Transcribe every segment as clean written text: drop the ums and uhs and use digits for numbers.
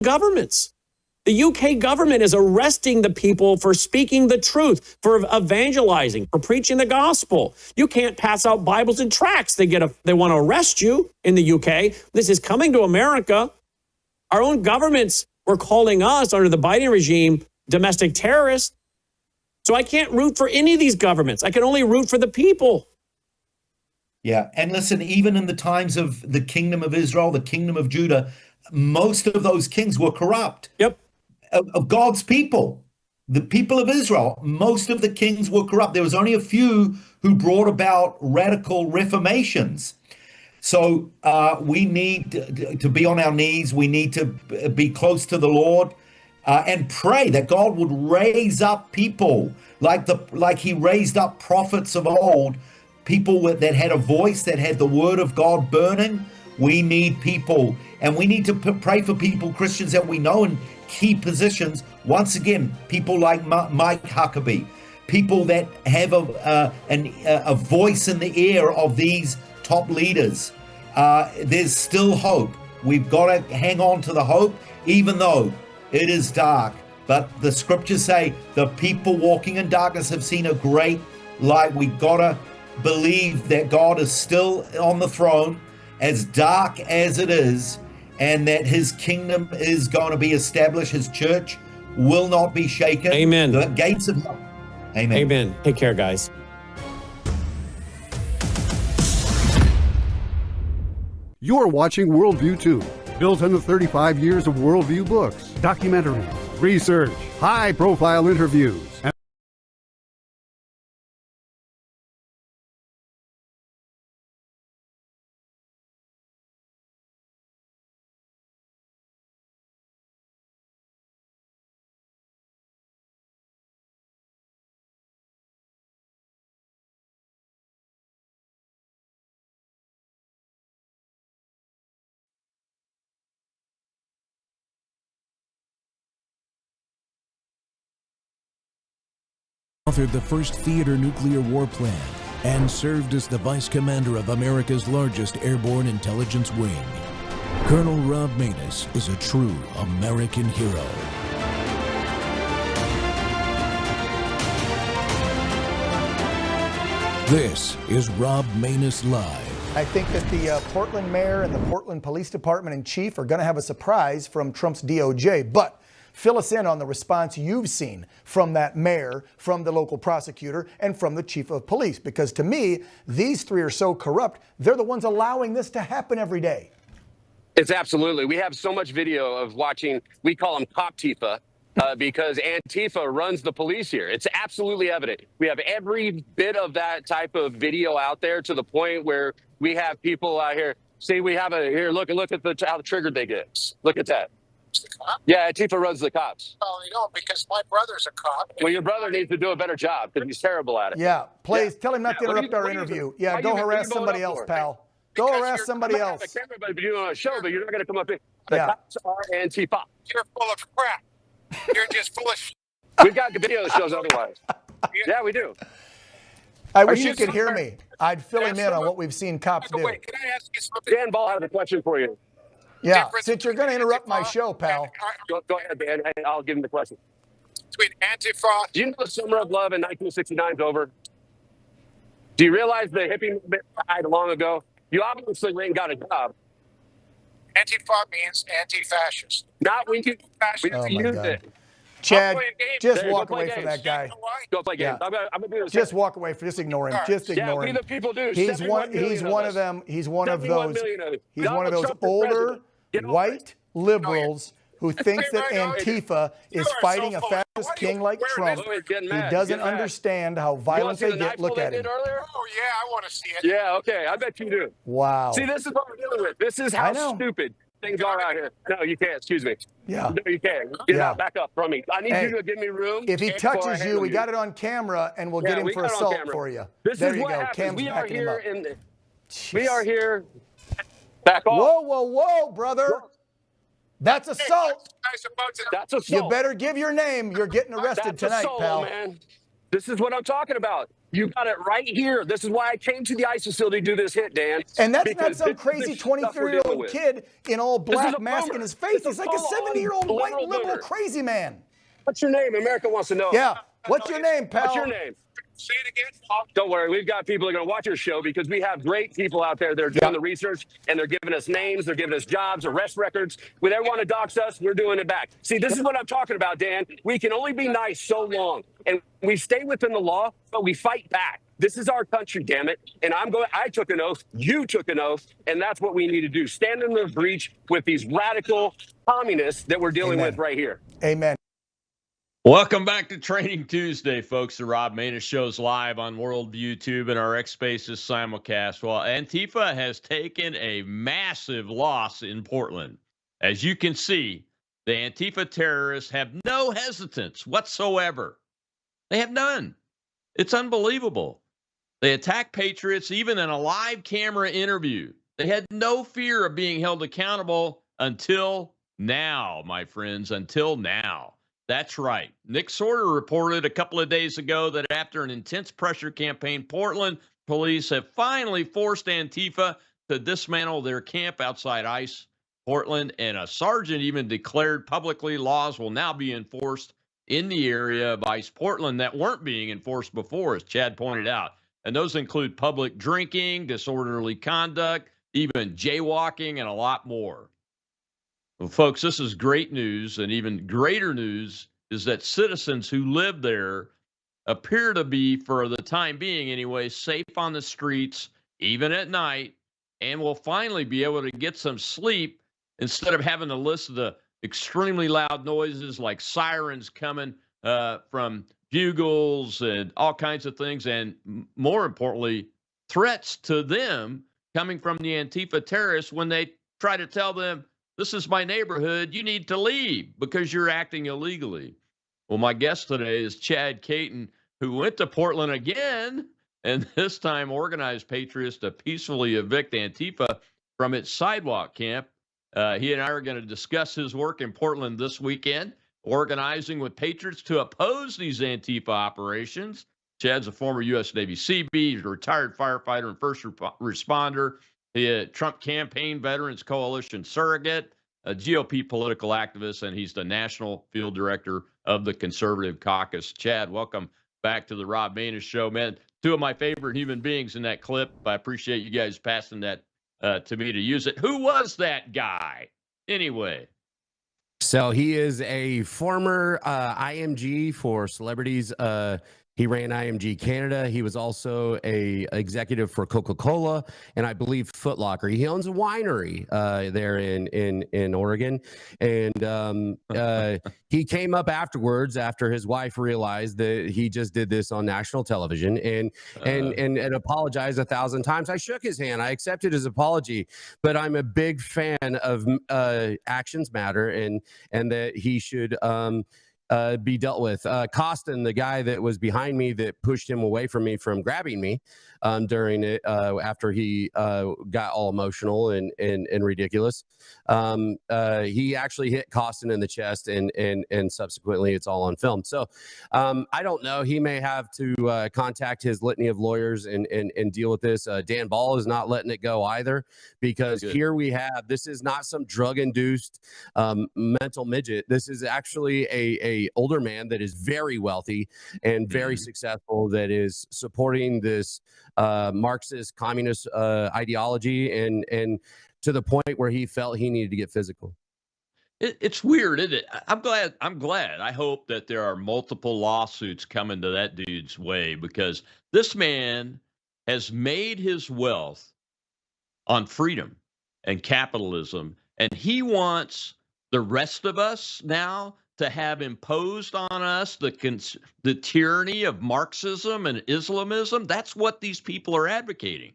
governments. The UK government is arresting the people for speaking the truth, for evangelizing, for preaching the gospel. You can't pass out Bibles and tracts. They want to arrest you in the UK. This is coming to America. Our own governments were calling us under the Biden regime domestic terrorists. So I can't root for any of these governments. I can only root for the people. Yeah. And listen, even in the times of the kingdom of Israel, the kingdom of Judah, most of those kings were corrupt. Yep. Of God's people, the people of Israel, most of the kings were corrupt. There was only a few who brought about radical reformations. So we need to be on our knees. We need to be close to the Lord and pray that God would raise up people like he raised up prophets of old, people that had a voice, that had the word of God burning. We need people, and we need to pray for people, Christians that we know in key positions. Once again, people like Mike Huckabee, people that have a voice in the ear of these top leaders. There's still hope. We've got to hang on to the hope, even though it is dark. But the scriptures say the people walking in darkness have seen a great light. We got to believe that God is still on the throne, as dark as it is, and that his kingdom is going to be established. His church will not be shaken. Amen. The gates of hell. Amen. Amen. Take care, guys. You're watching Worldview 2, built on the 35 years of Worldview books, documentaries, research, high-profile interviews, and authored the first theater nuclear war plan and served as the vice commander of America's largest airborne intelligence wing. Colonel Rob Maness is a true American hero. This is Rob Maness Live. I think that the Portland mayor and the Portland Police Department and chief are going to have a surprise from Trump's DOJ, but fill us in on the response you've seen from that mayor, from the local prosecutor, and from the chief of police. Because to me, these three are so corrupt, they're the ones allowing this to happen every day. It's absolutely. We have so much video of watching, we call them Cop Tifa, because Antifa runs the police here. It's absolutely evident. We have every bit of that type of video out there, to the point where we have people out here. See, we have look at how triggered they get. Look at that. Yeah, Antifa runs the cops. Oh, you know, because my brother's a cop. Well, your brother needs to do a better job, because he's terrible at it. Yeah, please tell him not to interrupt our interview. Yeah, go harass somebody else, pal. Go harass somebody else. Everybody doing a show, but you're not going to come up here. The cops are Antifa. You're full of crap. You're just full of shit. We've got video that shows otherwise. Yeah, we do. I wish you could hear me. I'd fill him in on what we've seen cops do. Wait, can I ask you something? Dan Ball has a question for you. Yeah, since you're going to interrupt my show, pal. Go ahead, Dan, and I'll give him the question. Between Antifa. Do you know the Summer of Love in 1969 is over? Do you realize the hippie movement died long ago? You obviously went and got a job. Antifa means anti-fascist. Not when you use it. Chad, just walk away from that guy. Go play games. Yeah. I'm gonna do this. Just walk away. Just ignore him. Just ignore him. Yeah, we the people do. He's one of them. He's one of those. He's one of those older white liberals who thinks that Antifa is fighting a fascist king like Trump. He doesn't understand how violent they get. Look at him. Oh, yeah, I want to see it. Yeah, okay. I bet you do. Wow. See, this is what we're dealing with. This is how stupid things are out here. No, you can't. Excuse me. Yeah. No, you can't. Get out. Back up from me. I need you to give me room. If he touches you, we got it on camera, and we'll get him for assault for you. There you go. Cam's backing him up. We are here. Back off. Whoa, whoa, whoa, brother. That's assault. That's assault. You better give your name. You're getting arrested tonight, assault, pal. Man. This is what I'm talking about. You got it right here. This is why I came to the ICE facility to do this hit, Dan. And that's not because some this is crazy the stuff we're dealing 23-year-old with. kid in all This is black a mask boomer. in his face. It's a He's like a full-on 70-year-old white liberal liberal boomer. crazy man. What's your name? America wants to know. Yeah. What's your name, pal? What's your name? Say it again. Don't worry. We've got people that are going to watch your show because we have great people out there that are doing the research, and they're giving us names, they're giving us jobs, arrest records. When they want to dox us, we're doing it back. See, this is what I'm talking about, Dan. We can only be nice so long, and we stay within the law, but we fight back. This is our country, damn it. And I took an oath, you took an oath, and that's what we need to do. Stand in the breach with these radical communists that we're dealing with right here. Amen. Welcome back to Training Tuesday, folks. The Rob Maness Show's live on Worldview Tube and our X Spaces simulcast. Well, Antifa has taken a massive loss in Portland. As you can see, the Antifa terrorists have no hesitance whatsoever. They have none. It's unbelievable. They attack patriots even in a live camera interview. They had no fear of being held accountable until now, my friends, until now. That's right. Nick Sorter reported a couple of days ago that after an intense pressure campaign, Portland police have finally forced Antifa to dismantle their camp outside ICE Portland, and a sergeant even declared publicly laws will now be enforced in the area of ICE Portland that weren't being enforced before, as Chad pointed out. And those include public drinking, disorderly conduct, even jaywalking, and a lot more. Well, folks, this is great news, and even greater news is that citizens who live there appear to be, for the time being anyway, safe on the streets, even at night, and will finally be able to get some sleep instead of having to listen to extremely loud noises like sirens coming from bugles and all kinds of things, and more importantly, threats to them coming from the Antifa terrorists when they try to tell them, this is my neighborhood, you need to leave because you're acting illegally. Well, my guest today is Chad Caton, who went to Portland again, and this time organized patriots to peacefully evict Antifa from its sidewalk camp. He and I are going to discuss his work in Portland this weekend, organizing with patriots to oppose these Antifa operations. Chad's a former U.S. Navy Seabee, he's a retired firefighter and first responder. The Trump Campaign Veterans Coalition surrogate, a GOP political activist, and he's the national field director of the Conservative Caucus. Chad, welcome back to the Rob Maness Show. Man, two of my favorite human beings in that clip. I appreciate you guys passing that to me to use it. Who was that guy anyway? So he is a former IMG for celebrities. He ran IMG Canada. He was also a executive for Coca-Cola and I believe Foot Locker. He owns a winery there in Oregon, and he came up afterwards after his wife realized that he just did this on national television and apologized 1,000 times. I shook his hand. I accepted his apology, but I'm a big fan of actions matter and that he should be dealt with. Costin, the guy that was behind me that pushed him away from me from grabbing me during it after he got all emotional and ridiculous. He actually hit Costin in the chest and subsequently it's all on film. So I don't know. He may have to contact his litany of lawyers and deal with this. Dan Ball is not letting it go either because here we have, this is not some drug-induced mental midget. This is actually a older man that is very wealthy and very successful, that is supporting this Marxist communist ideology and to the point where he felt he needed to get physical. It's weird, isn't it? I'm glad. I hope that there are multiple lawsuits coming to that dude's way because this man has made his wealth on freedom and capitalism, and he wants the rest of us now to have imposed on us the tyranny of Marxism and Islamism. That's what these people are advocating.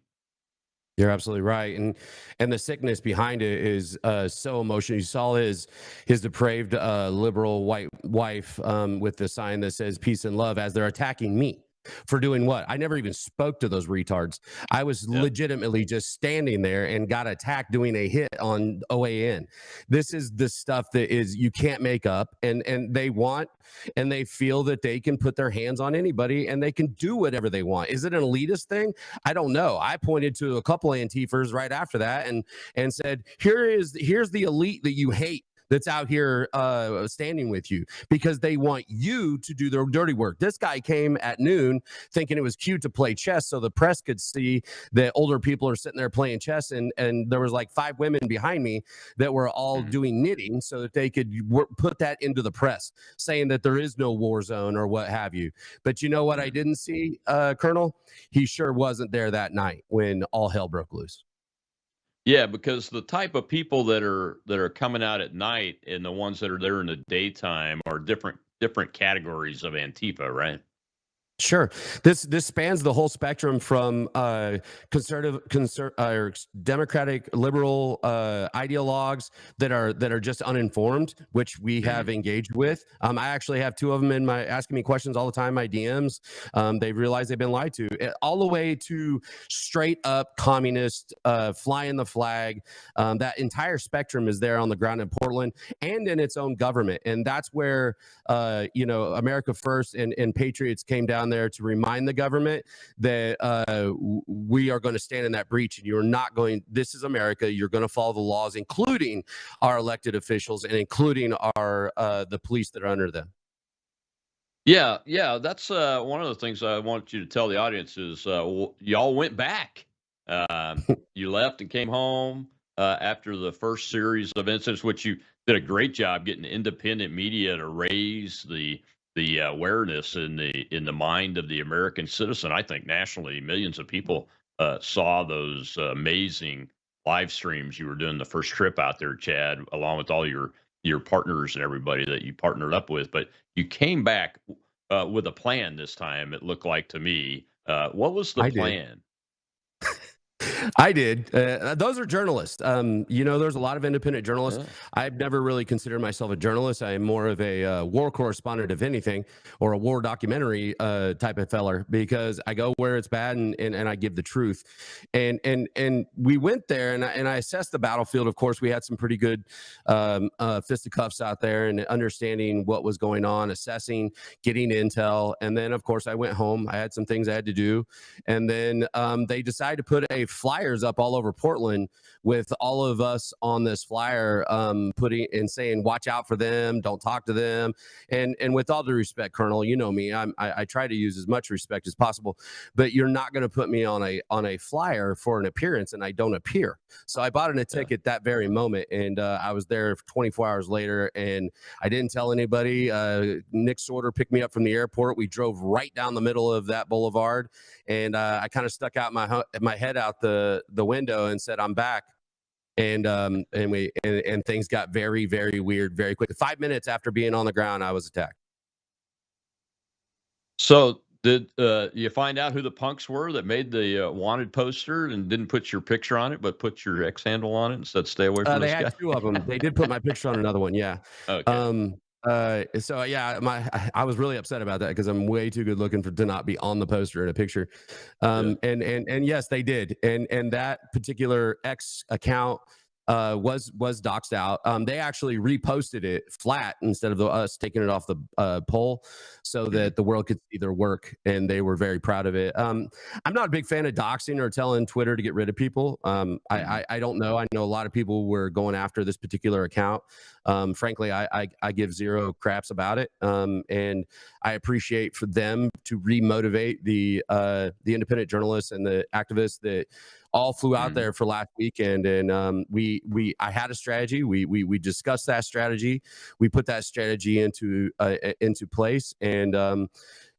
You're absolutely right, and the sickness behind it is so emotional. You saw his depraved liberal white wife with the sign that says "Peace and Love" as they're attacking me. for doing what? I never even spoke to those retards. I was legitimately just standing there and got attacked doing a hit on OAN. This is the stuff that is you can't make up, and they want and they feel that they can put their hands on anybody and they can do whatever they want. Is it an elitist thing? I don't know. I pointed to a couple of Antifers right after that and said, here's the elite that you hate that's out here standing with you because they want you to do their dirty work. This guy came at noon thinking it was cute to play chess so the press could see that older people are sitting there playing chess, and there was like 5 women behind me that were all doing knitting so that they could put that into the press, saying that there is no war zone or what have you. But you know what I didn't see, Colonel? He sure wasn't there that night when all hell broke loose. Yeah, because the type of people that are coming out at night and the ones that are there in the daytime are different categories of Antifa, right? Sure. This spans the whole spectrum from or democratic liberal ideologues that are just uninformed, which we have engaged with. I actually have 2 of them asking me questions all the time, my DMs. They realize they've been lied to, all the way to straight up communist, flying the flag. That entire spectrum is there on the ground in Portland and in its own government, and that's where America First and Patriots came down there to remind the government that we are going to stand in that breach, and you're not going. This is America. You're going to follow the laws, including our elected officials and including our the police that are under them. Yeah, yeah, that's one of the things I want you to tell the audience is y'all went back. You left and came home after the first series of incidents, which you did a great job getting independent media to raise the awareness in the mind of the American citizen. I think nationally, millions of people saw those amazing live streams you were doing the first trip out there, Chad, along with all your partners and everybody that you partnered up with. But you came back with a plan this time. It looked like to me. What was the plan? I did. Those are journalists. There's a lot of independent journalists. Yeah. I've never really considered myself a journalist. I am more of a war correspondent, if anything, or a war documentary type of feller, because I go where it's bad and I give the truth. And we went there and I assessed the battlefield. Of course, we had some pretty good fisticuffs out there and understanding what was going on, assessing, getting intel. And then, of course, I went home. I had some things I had to do. And then they decided to put a flyers up all over Portland with all of us on this flyer, putting and saying, watch out for them, don't talk to them. And with all due respect, Colonel, you know me, I try to use as much respect as possible, but you're not going to put me on a flyer for an appearance and I don't appear. So I bought a ticket that very moment, and I was there 24 hours later, and I didn't tell anybody. Nick Sorter picked me up from the airport. We drove right down the middle of that boulevard, and I kind of stuck out my head out the window and said, I'm back. And things got very, very weird very quick. 5 minutes after being on the ground, I was attacked. So did you find out who the punks were that made the wanted poster and didn't put your picture on it, but put your X handle on it and said, stay away from They this had guy? 2 of them. They did put my picture on another one. Yeah. Okay. So yeah, I was really upset about that because I'm way too good looking to not be on the poster in a picture. And yes, they did. And that particular X account was doxed out. They actually reposted it flat instead of us taking it off the poll, so that the world could see their work, and they were very proud of it. I'm not a big fan of doxing or telling Twitter to get rid of people. I don't know. I know a lot of people were going after this particular account. Frankly, I give zero craps about it, and I appreciate for them to remotivate the independent journalists and the activists that all flew out there for last weekend. And I had a strategy. We discussed that strategy. We put that strategy into place. And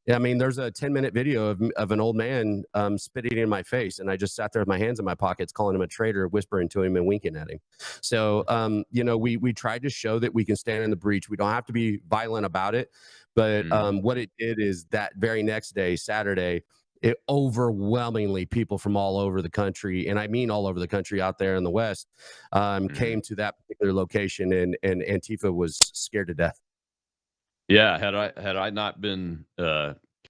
I mean, there's a 10-minute video of an old man spitting in my face, and I just sat there with my hands in my pockets, calling him a traitor, whispering to him and winking at him. So, we tried to show that we can stand in the breach. We don't have to be violent about it. But what it did is that very next day, Saturday, it overwhelmingly people from all over the country, and I mean all over the country out there in the West, came to that particular location, and Antifa was scared to death. Yeah, had I not been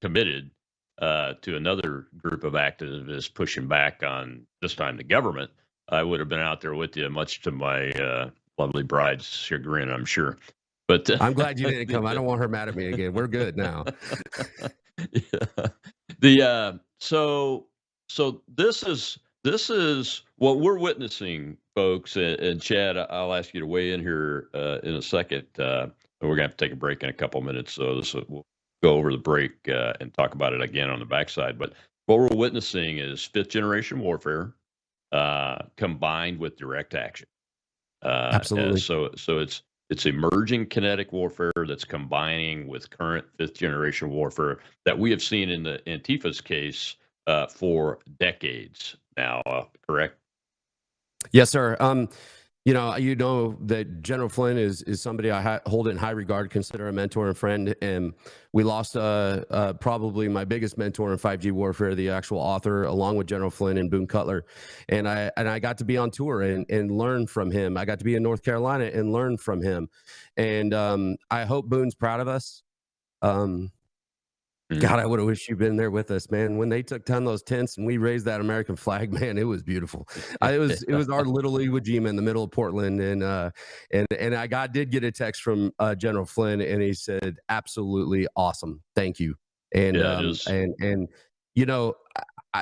committed to another group of activists pushing back on this time the government, I would have been out there with you, much to my lovely bride's chagrin, I'm sure. But I'm glad you didn't come. I don't want her mad at me again. We're good now. Yeah. So this is what we're witnessing, folks. And Chad, I'll ask you to weigh in here in a second. We're gonna have to take a break in a couple minutes, so we'll go over the break and talk about it again on the backside. But what we're witnessing is fifth generation warfare combined with direct action. Absolutely. So it's emerging kinetic warfare that's combining with current fifth generation warfare that we have seen in the Antifa's case for decades now. Correct? Yes, sir. You know that General Flynn is somebody I hold in high regard, consider a mentor and friend. And we lost probably my biggest mentor in 5G warfare, the actual author, along with General Flynn and Boone Cutler. And I got to be on tour and learn from him. I got to be in North Carolina and learn from him. And I hope Boone's proud of us. God, I would have wished you'd been there with us, man. When they took down those tents and we raised that American flag, man, it was beautiful. It was our little Iwo Jima in the middle of Portland, and I did get a text from General Flynn, and he said, "Absolutely awesome, thank you." And Yeah, it is. and you know,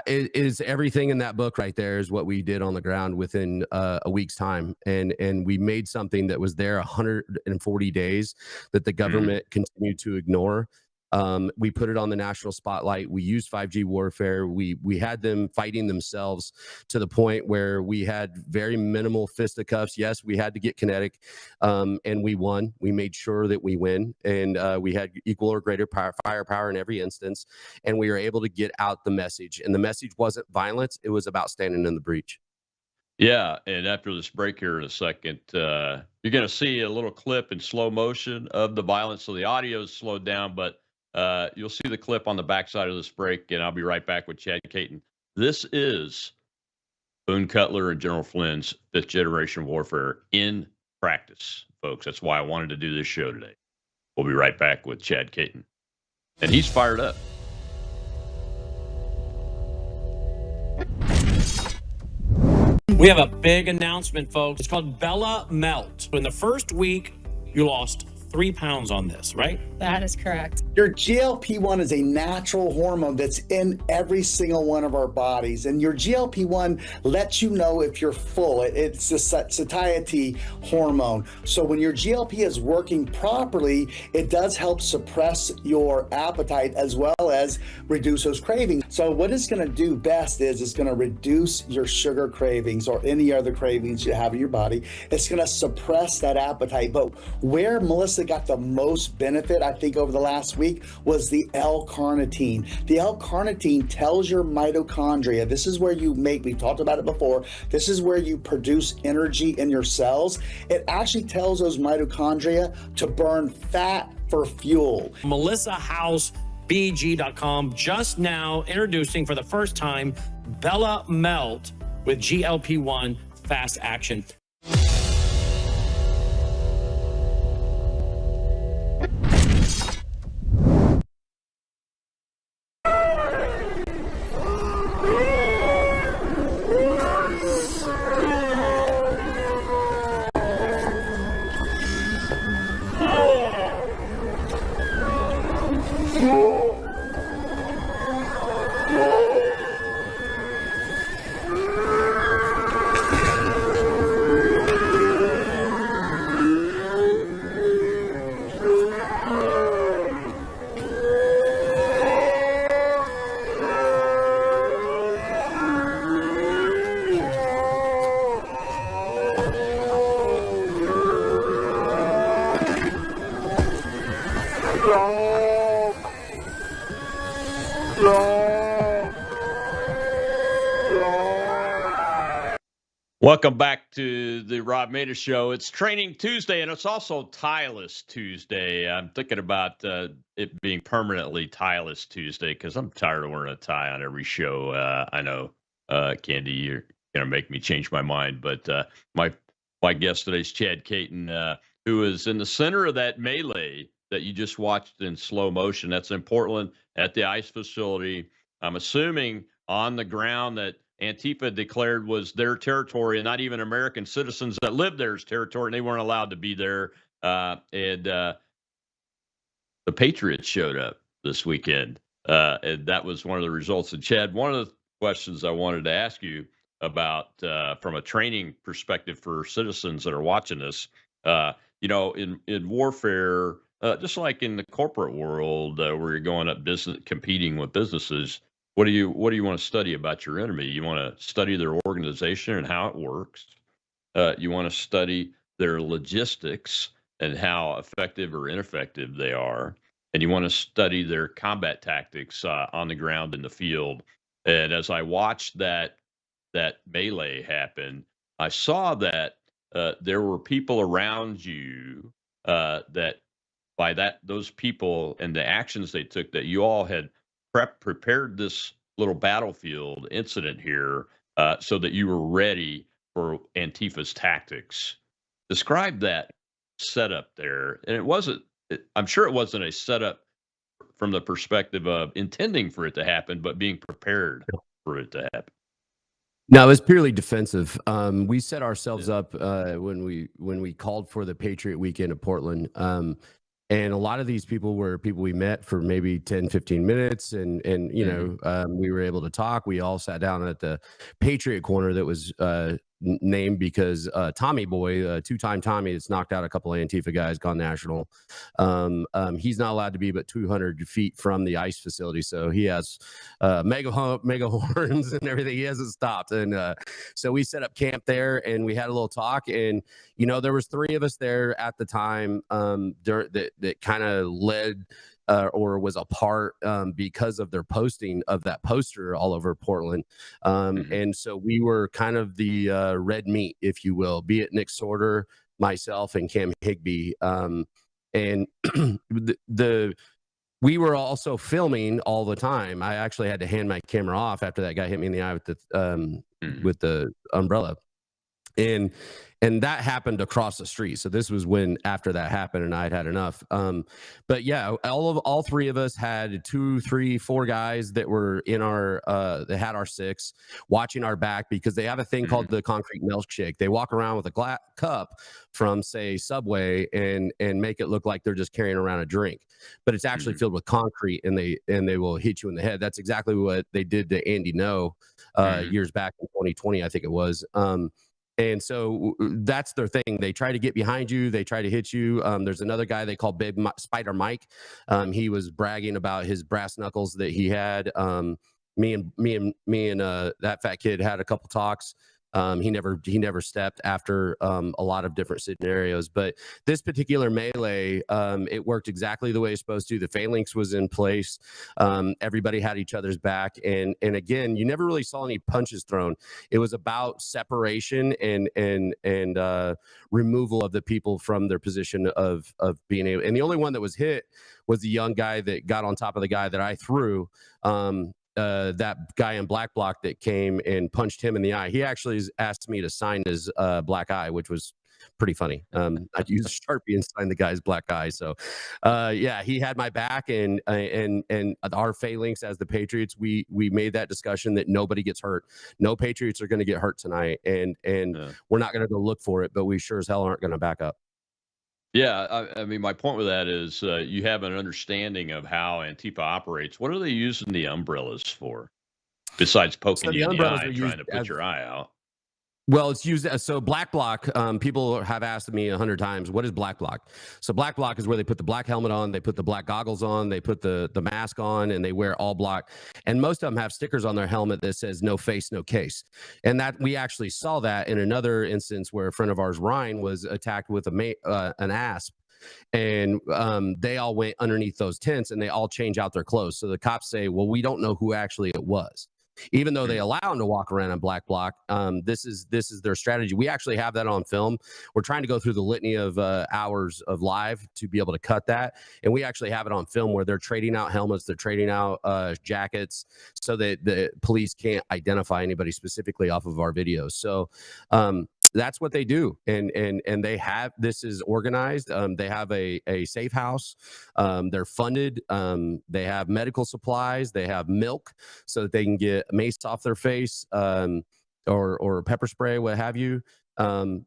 it is everything in that book right there is what we did on the ground within a week's time, and we made something that was there 140 days that the government continued to ignore. We put it on the national spotlight. We used 5G warfare. We had them fighting themselves to the point where we had very minimal fisticuffs. Yes, we had to get kinetic, and we won. We made sure that we win, and we had equal or greater firepower in every instance, and we were able to get out the message. And the message wasn't violence. It was about standing in the breach. Yeah, and after this break here in a second, you're going to see a little clip in slow motion of the violence. So the audio is slowed down, but you'll see the clip on the backside of this break, and I'll be right back with Chad Caton. This is Boone Cutler and General Flynn's fifth generation warfare in practice, folks. That's why I wanted to do this show today. We'll be right back with Chad Caton. And he's fired up. We have a big announcement, folks. It's called Bella Melt. In the first week, you lost 3 pounds on this, right? That is correct. Your GLP-1 is a natural hormone that's in every single one of our bodies. And your GLP-1 lets you know if you're full. It's a satiety hormone. So when your GLP is working properly, it does help suppress your appetite as well as reduce those cravings. So what it's going to do best is it's going to reduce your sugar cravings or any other cravings you have in your body. It's going to suppress that appetite. But where Melissa got the most benefit, I think, over the last week was the L-carnitine. The L-carnitine tells your mitochondria, this is where you make, we've talked about it before, this is where you produce energy in your cells. It actually tells those mitochondria to burn fat for fuel. MelissaHouseBG.com just now introducing for the first time Bella Melt with GLP-1 fast action. Welcome back to the Rob Maness Show. It's Training Tuesday, and it's also Tieless Tuesday. I'm thinking about it being permanently Tieless Tuesday because I'm tired of wearing a tie on every show. I know, Candy, you're going to make me change my mind, but my guest today is Chad Caton, who is in the center of that melee that you just watched in slow motion. That's in Portland at the ICE facility. I'm assuming on the ground that Antifa declared was their territory, and not even American citizens that lived there's territory, and they weren't allowed to be there. The Patriots showed up this weekend, and that was one of the results. And Chad, one of the questions I wanted to ask you about from a training perspective for citizens that are watching this, in warfare, just like in the corporate world, where you're going up business, competing with businesses, what do you want to study about your enemy? You want to study their organization and how it works. You want to study their logistics and how effective or ineffective they are, and you want to study their combat tactics on the ground in the field. And as I watched that melee happen, I saw that there were people around you that by those people and the actions they took, that you all had prepared this little battlefield incident here so that you were ready for Antifa's tactics. Describe that setup there. And I'm sure it wasn't a setup from the perspective of intending for it to happen, but being prepared for it to happen. No, it was purely defensive. We set ourselves up when we called for the Patriot Weekend of Portland. And a lot of these people were people we met for maybe 10, 15 minutes. And we were able to talk. We all sat down at the Patriot Corner that was named because Tommy Boy, two-time Tommy, that's knocked out a couple of Antifa guys, gone national. He's not allowed to be but 200 feet from the ICE facility. So he has mega horns and everything. He hasn't stopped. And so we set up camp there and we had a little talk. And, there was 3 of us there at the time that kind of led or was a part because of their posting of that poster all over Portland. And so we were kind of the red meat, if you will, be it Nick Sorter, myself, and Cam Higbee. And we were also filming all the time. I actually had to hand my camera off after that guy hit me in the eye with the umbrella. And that happened across the street. So this was after that happened and I'd had enough. But yeah, all 3 of us had 2, 3, 4 guys that were in our, that had our 6 watching our back, because they have a thing called the concrete milkshake. They walk around with a cup from, say, Subway and make it look like they're just carrying around a drink, but it's actually filled with concrete, and they will hit you in the head. That's exactly what they did to Andy No years back in 2020, I think it was. And so that's their thing. They try to get behind you. They try to hit you. There's another guy they call Big Spider Mike. He was bragging about his brass knuckles that he had. Me and that fat kid had a couple talks. He never stepped after a lot of different scenarios. But this particular melee, it worked exactly the way it's supposed to. The phalanx was in place. Everybody had each other's back. And again, you never really saw any punches thrown. It was about separation and removal of the people from their position of being able. And the only one that was hit was the young guy that got on top of the guy that I threw. That guy in black block that came and punched him in the eye. He actually asked me to sign his black eye, which was pretty funny. I used Sharpie and signed the guy's black eye. So yeah, he had my back, and our phalanx as the Patriots, we made that discussion that nobody gets hurt. No Patriots are going to get hurt tonight, and we're not going to go look for it, but we sure as hell aren't going to back up. Yeah, I mean, my point with that is you have an understanding of how Antifa operates. What are they using the umbrellas for, besides poking you in the eye, trying to put your eye out? Well, it's used as, so black block. People have asked me 100 times, what is black block? So black block is where they put the black helmet on, they put the black goggles on, they put the mask on, and they wear all black. And most of them have stickers on their helmet that says no face, no case. And that we actually saw that in another instance where a friend of ours, Ryan, was attacked with an asp. And they all went underneath those tents and they all change out their clothes. So the cops say, well, we don't know who actually it was. Even though they allow them to walk around on black block, this is their strategy. We actually have that on film. We're trying to go through the litany of hours of live to be able to cut that, and we actually have it on film where they're trading out helmets, they're trading out jackets, so that the police can't identify anybody specifically off of our videos. So that's what they do, and they have, this is organized. They have a safe house. They're funded. They have medical supplies. They have milk so that they can get mace off their face, or pepper spray, what have you.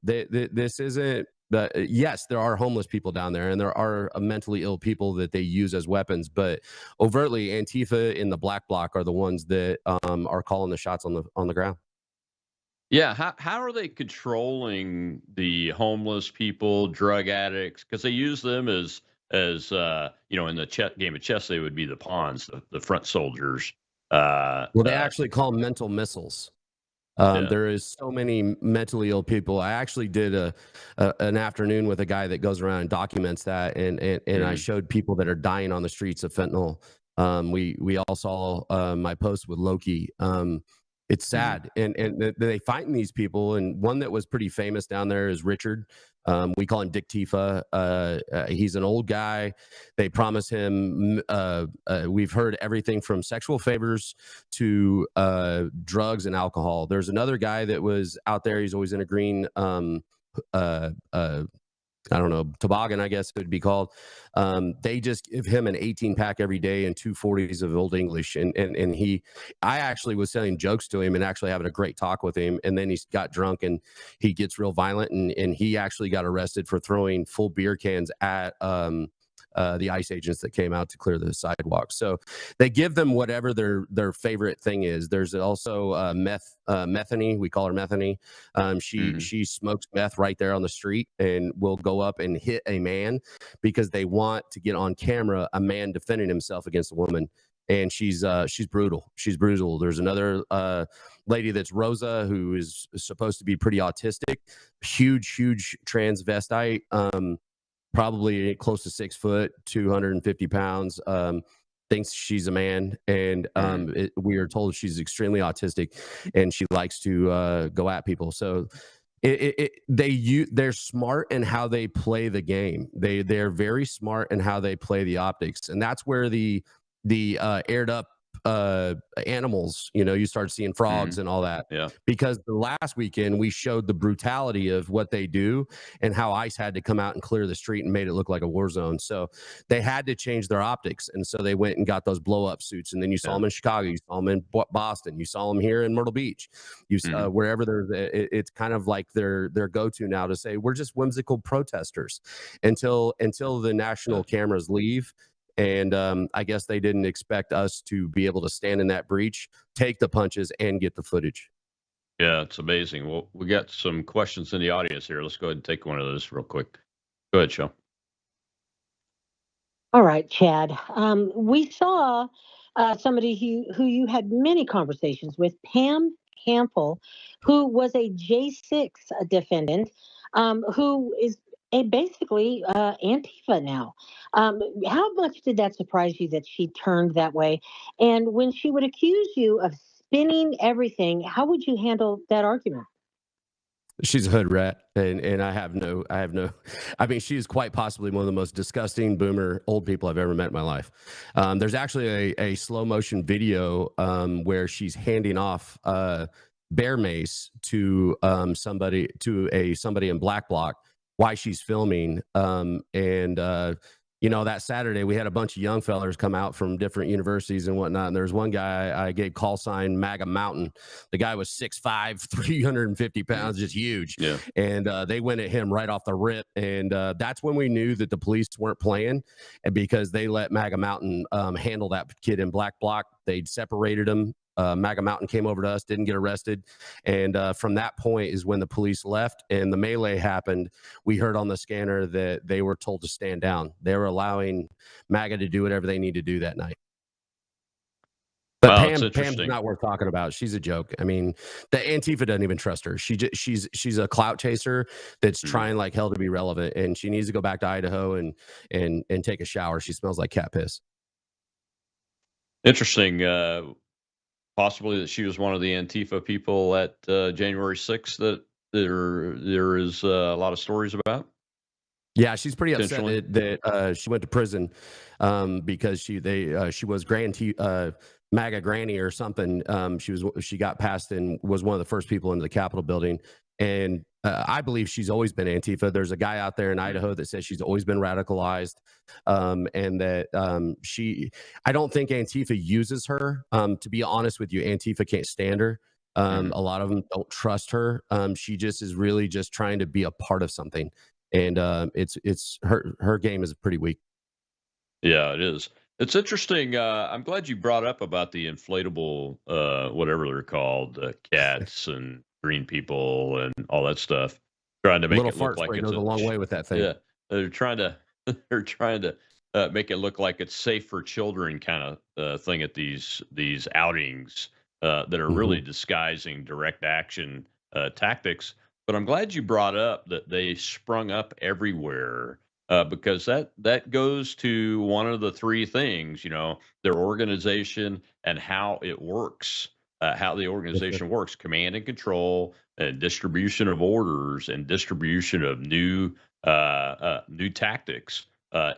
This isn't. But yes, there are homeless people down there, and there are mentally ill people that they use as weapons. But overtly, Antifa and the Black Bloc are the ones that are calling the shots on the ground. Yeah, how are they controlling the homeless people, drug addicts? Because they use them as in the game of chess, they would be the pawns, the front soldiers. Well, they actually call them mental missiles. Yeah. There is so many mentally ill people. I actually did an afternoon with a guy that goes around and documents that, and I showed people that are dying on the streets of fentanyl. We all saw my post with Loki. It's sad, and they find these people. And one that was pretty famous down there is Richard. We call him Dick Tifa. He's an old guy. They promise him. We've heard everything from sexual favors to drugs and alcohol. There's another guy that was out there. He's always in a green. I don't know, toboggan, I guess it would be called. They just give him an 18-pack every day and 240s of Old English. And I actually was telling jokes to him and actually having a great talk with him. And then he got drunk and he gets real violent. And he actually got arrested for throwing full beer cans at the ICE agents that came out to clear the sidewalk. So they give them whatever their favorite thing is. There's also Methany. We call her Methany. She smokes meth right there on the street and will go up and hit a man because they want to get on camera a man defending himself against a woman. And she's brutal. She's brutal. There's another lady that's Rosa, who is supposed to be pretty autistic, huge transvestite. Probably close to 6 foot, 250 pounds, thinks she's a man. And we are told she's extremely autistic and she likes to go at people. So they're smart in how they play the game. They're very smart in how they play the optics. And that's where the aired up animals, you start seeing frogs and all that. Yeah. Because the last weekend we showed the brutality of what they do and how ICE had to come out and clear the street and made it look like a war zone. So they had to change their optics, and so they went and got those blow up suits. And then you saw them in Chicago, you saw them in Boston, you saw them here in Myrtle Beach, you wherever it's kind of like their go to now to say we're just whimsical protesters until the national cameras leave. And I guess they didn't expect us to be able to stand in that breach, take the punches, and get the footage. Yeah, it's amazing. Well, we got some questions in the audience here. Let's go ahead and take one of those real quick. Go ahead, Sean. All right, Chad. We saw somebody who you had many conversations with, Pam Hampel, who was a J6 defendant, who is basically Antifa now. How much did that surprise you that she turned that way? And when she would accuse you of spinning everything, how would you handle that argument? She's a hood rat, and I mean, she is quite possibly one of the most disgusting boomer old people I've ever met in my life. There's actually a slow motion video where she's handing off bear mace to somebody in Black Bloc while she's filming. That Saturday we had a bunch of young fellers come out from different universities and whatnot. And there's one guy I gave call sign MAGA Mountain. The guy was 6'5", 350 pounds, just huge. Yeah. And they went at him right off the rip. And that's when we knew that the police weren't playing, and because they let MAGA Mountain handle that kid in Black Bloc. They'd separated him. MAGA Mountain came over to us, didn't get arrested. And from that point is when the police left and the melee happened. We heard on the scanner that they were told to stand down. They were allowing MAGA to do whatever they need to do that night. But Pam's not worth talking about. She's a joke. I mean, the Antifa doesn't even trust her. She's a clout chaser that's trying like hell to be relevant, and she needs to go back to Idaho and take a shower. She smells like cat piss. Interesting. Possibly that she was one of the Antifa people at January 6th that there is a lot of stories about. Yeah, she's pretty upset that she went to prison because she was MAGA granny or something. She got passed and was one of the first people into the Capitol building. And I believe she's always been Antifa. There's a guy out there in Idaho that says she's always been radicalized, and that I don't think Antifa uses her. To be honest with you, Antifa can't stand her. A lot of them don't trust her. She just is really just trying to be a part of something, and it's her game is pretty weak. Yeah, it is. It's interesting. I'm glad you brought up about the inflatable, whatever they're called, cats and green people and all that stuff. Trying to make Little it look fart like spray it's goes a long way with that thing. yeah. They're trying to they're trying to make it look like it's safe for children kind of thing at these outings that are really disguising direct action tactics. But I'm glad you brought up that they sprung up everywhere because that goes to one of the three things, their organization and how it works, how the organization works, command and control, and distribution of orders and distribution of new tactics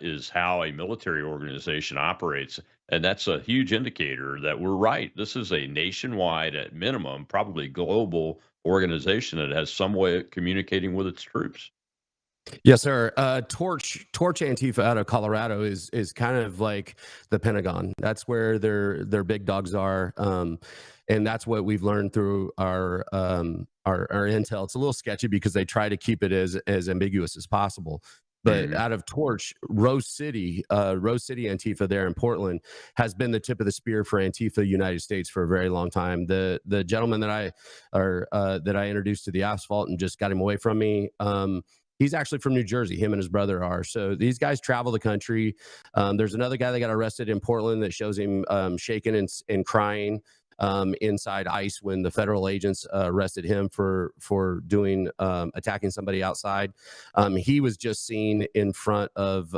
is how a military organization operates. And that's a huge indicator that we're right. This is a nationwide, at minimum, probably global organization that has some way of communicating with its troops. Yes, sir. Torch Antifa out of Colorado is kind of like the Pentagon. That's where their big dogs are, and that's what we've learned through our intel. It's a little sketchy because they try to keep it as ambiguous as possible. But out of Torch, Rose City Antifa there in Portland has been the tip of the spear for Antifa United States for a very long time. The gentleman that I introduced to the asphalt and just got him away from me. He's actually from New Jersey. Him and his brother are. So these guys travel the country. There's another guy that got arrested in Portland that shows him shaking and crying inside ICE when the federal agents arrested him for doing attacking somebody outside. He was just seen in front of.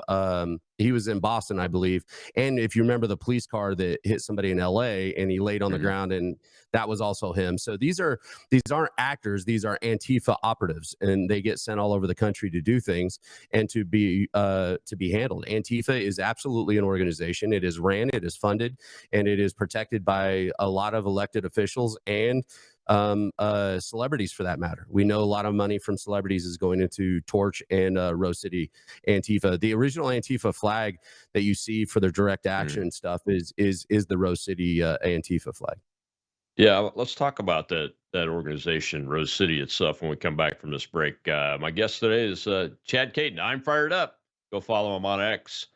He was in Boston, I believe. And if you remember the police car that hit somebody in LA and he laid on the ground, and that was also him. So these aren't actors. These are Antifa operatives, and they get sent all over the country to do things and to be handled. Antifa is absolutely an organization. It is ran, it is funded, and it is protected by a lot of elected officials and celebrities for that matter. We know a lot of money from celebrities is going into Torch and Rose City Antifa. The original Antifa flag that you see for their direct action stuff is the Rose City Antifa flag. Yeah, let's talk about that organization, Rose City itself, when we come back from this break. My guest today is Chad Caton. I'm fired up. Go follow him on X.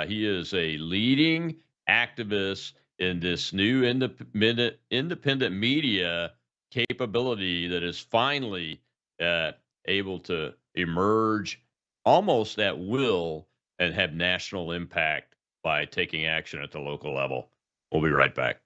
He is a leading activist in this new independent media capability that is finally able to emerge almost at will and have national impact by taking action at the local level. We'll be right back.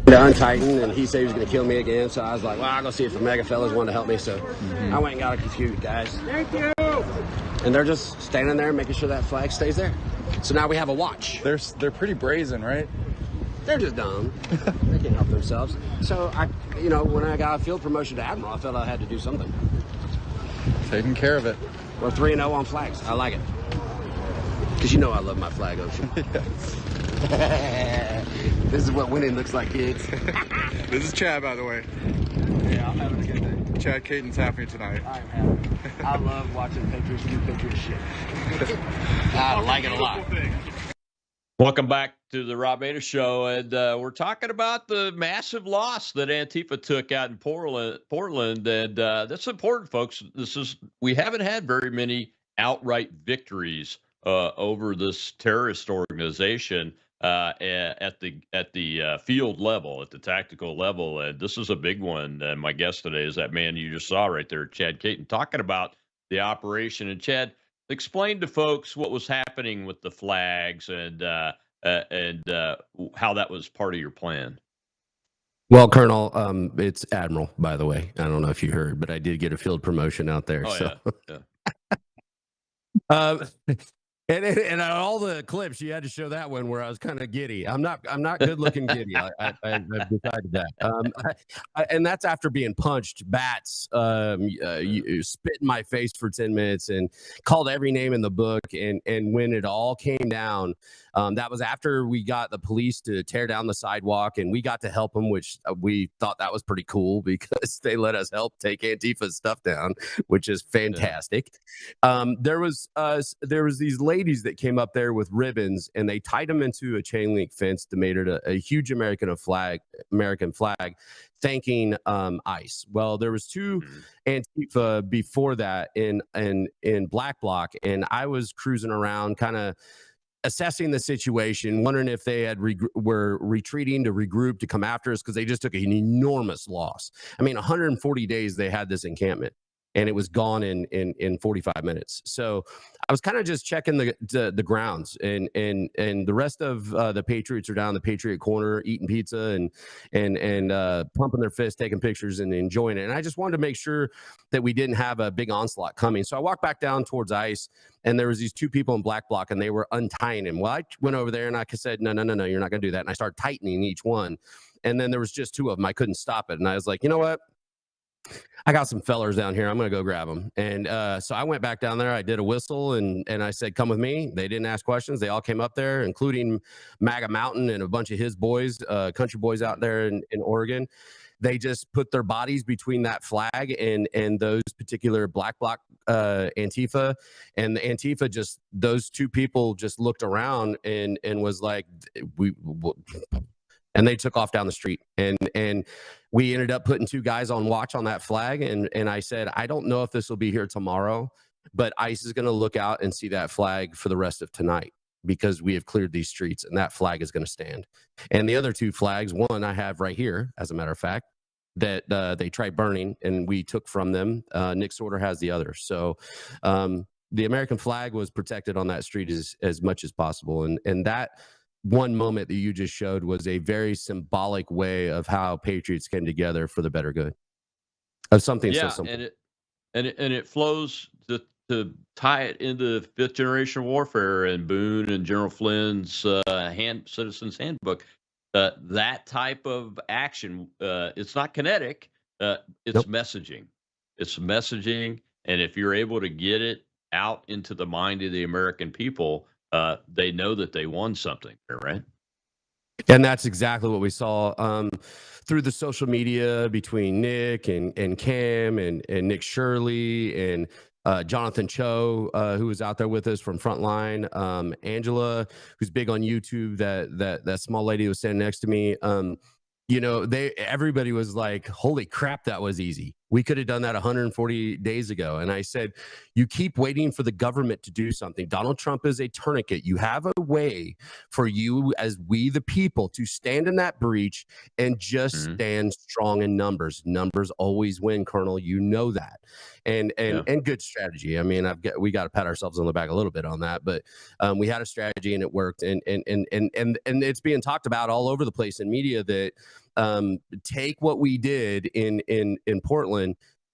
To untighten, and he said he was going to kill me again. So I was like, well, I'll go see if the mega fellas wanted to help me. So I went and got a few guys. Thank you. And they're just standing there making sure that flag stays there. So now we have a watch. They're pretty brazen, right? They're just dumb. They can't help themselves. So when I got a field promotion to Admiral, I felt I had to do something. Taking care of it. We're 3-0 on flags. I like it. Because I love my flag, Ocean. This is what winning looks like, kids. This is Chad, by the way. Yeah. I'm having a good day. Chad Caton's happy tonight. I'm happy. I love watching Patriots do Patriot shit. I like it a lot. Welcome back to the Rob Maness Show, and we're talking about the massive loss that Antifa took out in Portland, and that's important, folks. We haven't had very many outright victories over this terrorist organization at the field level, at the tactical level, and this is a big one. And my guest today is that man you just saw right there, Chad Caton, talking about the operation. And Chad, explain to folks what was happening with the flags and how that was part of your plan. Well, Colonel, it's Admiral, by the way. I don't know if you heard, but I did get a field promotion out there. Oh, so. yeah. And on all the clips, you had to show that one where I was kind of giddy. I'm not good looking giddy. I've decided that. And that's after being punched, bats, you spit in my face for 10 minutes and called every name in the book. And when it all came down, that was after we got the police to tear down the sidewalk, and we got to help them, which we thought that was pretty cool because they let us help take Antifa's stuff down, which is fantastic. Yeah. There was these ladies that came up there with ribbons, and they tied them into a chain link fence to make it a huge American flag, thanking ICE. Well, there was two Antifa before that in Black Bloc, and I was cruising around kind of assessing the situation, wondering if they were retreating to regroup to come after us because they just took an enormous loss. I mean, 140 days they had this encampment, and it was gone in 45 minutes. So I was kind of just checking the grounds, and the rest of the Patriots are down the Patriot Corner eating pizza and pumping their fists, taking pictures and enjoying it. And I just wanted to make sure that we didn't have a big onslaught coming. So I walked back down towards ICE, and there was these two people in Black Bloc, and they were untying him. Well, I went over there and I said, no, you're not going to do that. And I started tightening each one. And then there was just two of them. I couldn't stop it. And I was like, you know what? I got some fellers down here. I'm going to go grab them. And so I went back down there. I did a whistle and I said, come with me. They didn't ask questions. They all came up there, including MAGA Mountain and a bunch of his boys, country boys out there in Oregon. They just put their bodies between that flag and those particular Black Bloc Antifa. And the Antifa those two people just looked around and was like, and they took off down the street, and we ended up putting two guys on watch on that flag. And I said, I don't know if this will be here tomorrow, but ICE is going to look out and see that flag for the rest of tonight because we have cleared these streets, and that flag is going to stand. And the other two flags, one I have right here, as a matter of fact, that they tried burning and we took from them. Nick Sorter has the other. So the American flag was protected on that street as much as possible. And that one moment that you just showed was a very symbolic way of how Patriots came together for the better good of something so simple. And it flows to tie it into fifth generation warfare and Boone and General Flynn's Citizens Handbook. That type of action, it's not kinetic. It's messaging. It's messaging, and if you're able to get it out into the mind of the American people, they know that they won something, right? And that's exactly what we saw through the social media between Nick and Cam and Nick Shirley and Jonathan Cho, who was out there with us from Frontline, Angela, who's big on YouTube, that small lady who was standing next to me. Everybody was like, holy crap, that was easy. We could have done that 140 days ago. And I said, you keep waiting for the government to do something. Donald Trump is a tourniquet. You have a way for you as we, the people, to stand in that breach and just stand strong in numbers. Numbers always win, Colonel. You know that. And good strategy. I mean, we got to pat ourselves on the back a little bit on that, but we had a strategy and it worked. And it's being talked about all over the place in media that take what we did in Portland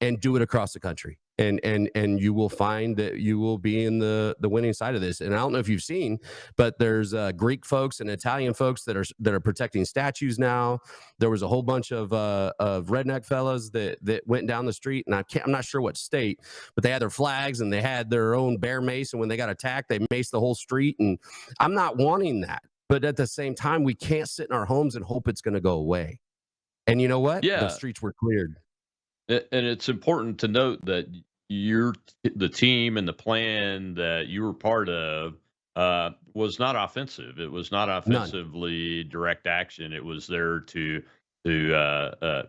and do it across the country. And you will find that you will be in the winning side of this. And I don't know if you've seen, but there's Greek folks and Italian folks that are protecting statues now. There was a whole bunch of redneck fellas that went down the street, and I'm not sure what state, but they had their flags and they had their own bear mace. And when they got attacked, they maced the whole street. And I'm not wanting that, but at the same time, we can't sit in our homes and hope it's going to go away. And you know what? Yeah. The streets were cleared. And it's important to note that the team and the plan that you were part of was not offensive. It was not None. offensively direct action. It was there to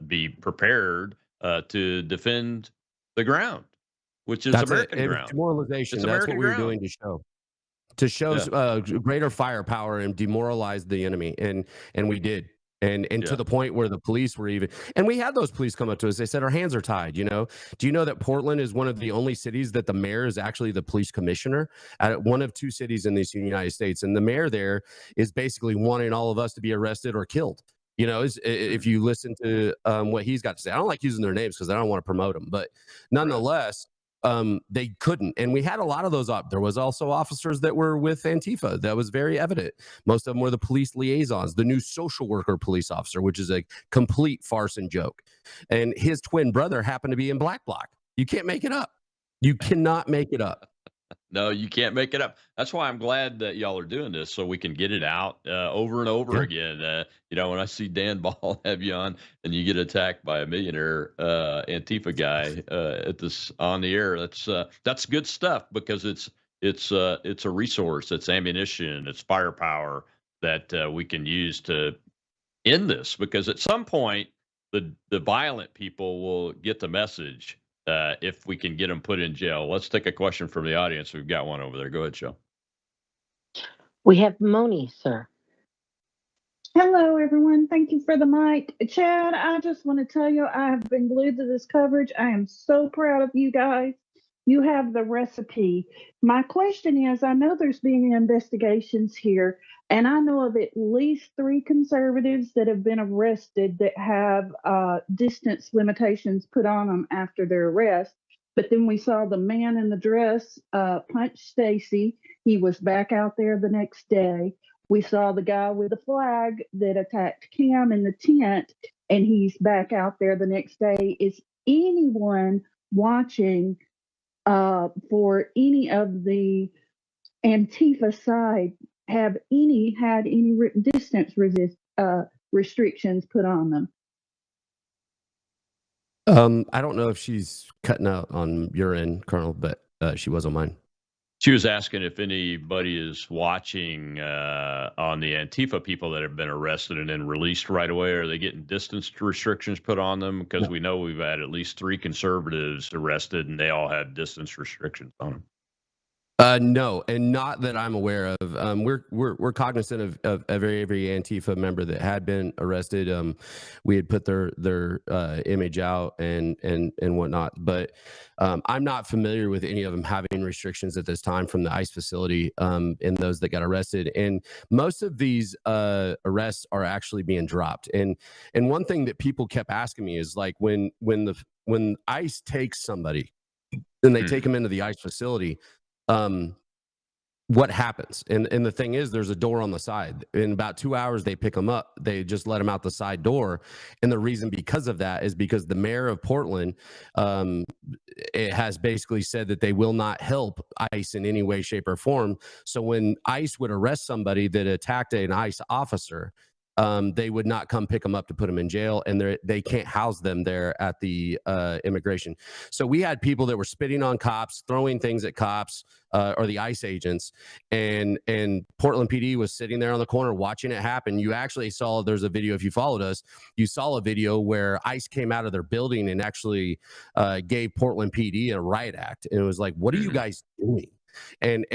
be prepared to defend the ground, which is That's it. American It was ground. demoralization. It's That's what American we were ground. doing to show Yeah, greater firepower and demoralize the enemy, and we did. And to yeah. the point where the police were even, and we had those police come up to us. They said our hands are tied. Do you know that Portland is one of the only cities that the mayor is actually the police commissioner at one of two cities in these United States, and the mayor there is basically wanting all of us to be arrested or killed. If you listen to what he's got to say, I don't like using their names because I don't want to promote them, but Right. nonetheless, they couldn't. And we had a lot of those up. There was also officers that were with Antifa. That was very evident. Most of them were the police liaisons, the new social worker police officer, which is a complete farce and joke. And his twin brother happened to be in Black Bloc. You can't make it up. You cannot make it up. No, you can't make it up. That's why I'm glad that y'all are doing this so we can get it out over and over Yeah. again. When I see Dan Ball have you on and you get attacked by a millionaire Antifa guy at this on the air, that's good stuff because it's a resource, it's ammunition, it's firepower that we can use to end this. Because at some point, the violent people will get the message if we can get them put in jail. Let's take a question from the audience. We've got one over there. Go ahead, Joe. We have Moni, sir. Hello, everyone. Thank you for the mic. Chad, I just want to tell you, I have been glued to this coverage. I am so proud of you guys. You have the recipe. My question is, I know there's been investigations here, and I know of at least 3 conservatives that have been arrested that have distance limitations put on them after their arrest. But then we saw the man in the dress punch Stacy. He was back out there the next day. We saw the guy with the flag that attacked Cam in the tent, and he's back out there the next day. Is anyone watching for any of the Antifa side had any distance restrictions put on them? I don't know if she's cutting out on your end, Colonel, but she was on mine. She was asking if anybody is watching on the Antifa people that have been arrested and then released right away. Are they getting distance restrictions put on them? Because we know we've had at least 3 conservatives arrested, and they all had distance restrictions on them. No, and not that I'm aware of. We're cognizant of every Antifa member that had been arrested. We had put their image out and whatnot, but I'm not familiar with any of them having restrictions at this time from the ICE facility and those that got arrested. And most of these arrests are actually being dropped. And one thing that people kept asking me is like when ICE takes somebody and they take them into the ICE facility. What happens? And the thing is, there's a door on the side. In about 2 hours, they pick them up. They just let them out the side door. And the reason because of that is because the mayor of Portland it has basically said that they will not help ICE in any way, shape, or form. So when ICE would arrest somebody that attacked an ICE officer, they would not come pick them up to put them in jail, and they can't house them there at the immigration. So we had people that were spitting on cops, throwing things at cops or the ICE agents, and Portland PD was sitting there on the corner watching it happen. You actually saw, there's a video, if you followed us, you saw a video where ICE came out of their building and actually gave Portland PD a riot act. And it was like, what are you guys doing? And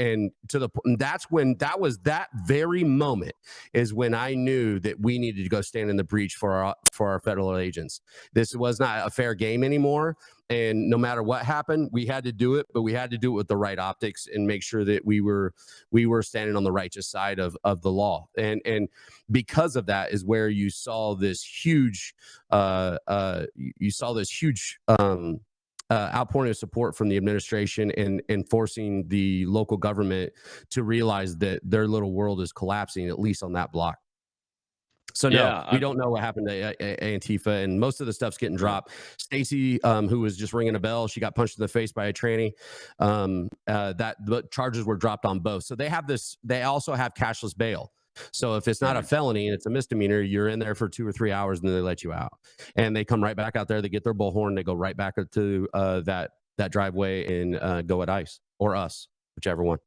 that's when that very moment is when I knew that we needed to go stand in the breach for our federal agents. This was not a fair game anymore. And no matter what happened, we had to do it, but we had to do it with the right optics and make sure that we were standing on the righteous side of the law. And because of that is where you saw this huge outpouring of support from the administration and forcing the local government to realize that their little world is collapsing, at least on that block. So no, we don't know what happened to Antifa, and most of the stuff's getting dropped. Stacy, who was just ringing a bell, she got punched in the face by a tranny. The charges were dropped on both. So they have this. They also have cashless bail. So if it's not a felony and it's a misdemeanor, you're in there for 2 or 3 hours and then they let you out. And they come right back out there. They get their bullhorn. They go right back to that driveway and go at ICE or us, whichever one.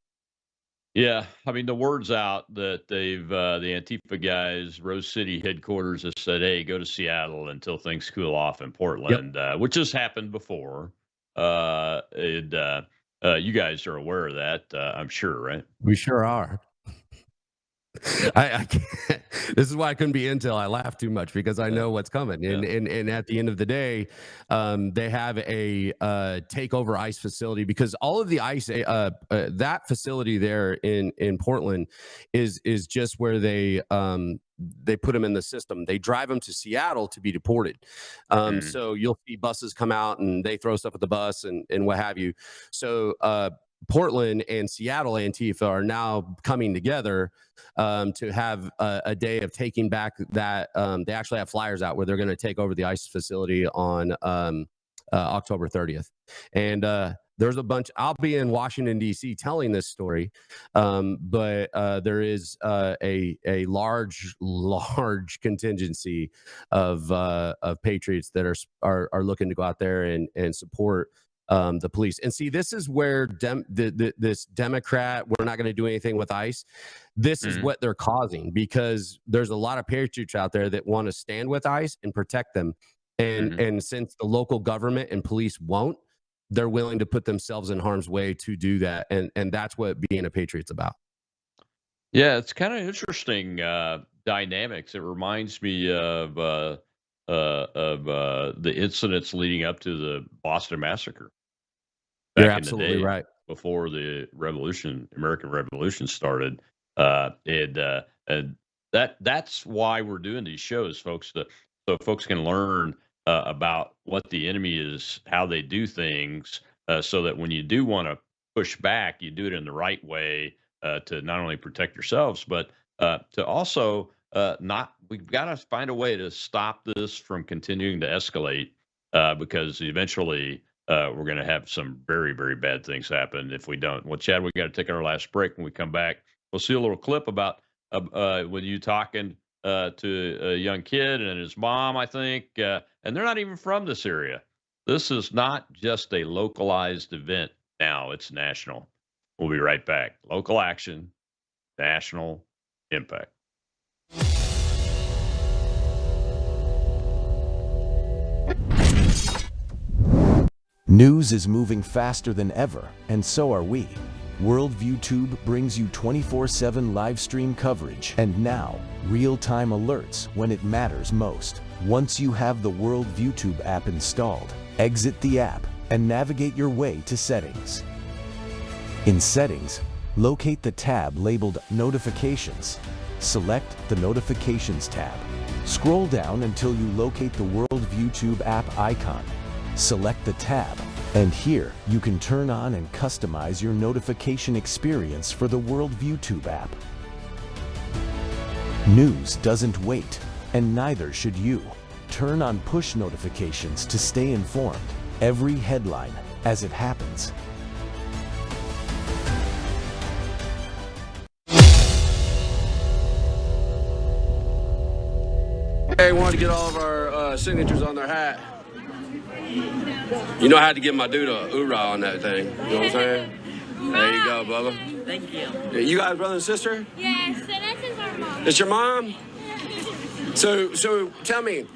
Yeah, I mean the word's out that they've the Antifa guys, Rose City headquarters, has said, "Hey, go to Seattle until things cool off in Portland," which has happened before. You guys are aware of that, I'm sure, right? We sure are. I can't. This is why I couldn't be in till I laugh too much, because I know what's coming. And at the end of the day, they have a takeover ICE facility, because all of the ICE that facility there in Portland is just where they put them in the system. They drive them to Seattle to be deported. So you'll see buses come out and they throw stuff at the bus and what have you. So Portland and Seattle Antifa are now coming together to have a day of taking back that. They actually have flyers out where they're going to take over the ICE facility on October 30th. And there's a bunch. I'll be in Washington, D.C. telling this story, but there is a large contingency of patriots that are looking to go out there and support the police. And see, this is where this Democrat, we're not going to do anything with ICE. This is what they're causing, because there's a lot of patriots out there that want to stand with ICE and protect them. And since the local government and police won't, they're willing to put themselves in harm's way to do that. And that's what being a patriot's about. Yeah, it's kind of interesting dynamics. It reminds me of the incidents leading up to the Boston Massacre. You're absolutely right. Before the American Revolution started, and that's why we're doing these shows, folks, so folks can learn about what the enemy is, how they do things, so that when you do want to push back, you do it in the right way to not only protect yourselves, but to also we've got to find a way to stop this from continuing to escalate, because eventually we're going to have some very, very bad things happen if we don't. Well, Chad, we got to take our last break. When we come back, we'll see a little clip about with you talking to a young kid and his mom, I think, and they're not even from this area. This is not just a localized event now, it's national. We'll be right back. Local action, national impact. News is moving faster than ever, and so are we. Worldview Tube brings you 24/7 live stream coverage and now real-time alerts when it matters most. Once you have the Worldview Tube app installed, exit the app and navigate your way to Settings. In Settings, locate the tab labeled Notifications. Select the Notifications tab. Scroll down until you locate the Worldview Tube app icon. Select the tab, and here you can turn on and customize your notification experience for the Worldview Tube app. News doesn't wait, and neither should you. Turn on push notifications to stay informed. Every headline as it happens. Hey, wanted to get all of our signatures on their hat. You know, I had to give my dude a hoorah on that thing. You know what I'm saying? There you go, Bubba. Thank you. You guys brother and sister? Yes, so this is our mom. It's your mom? So tell me,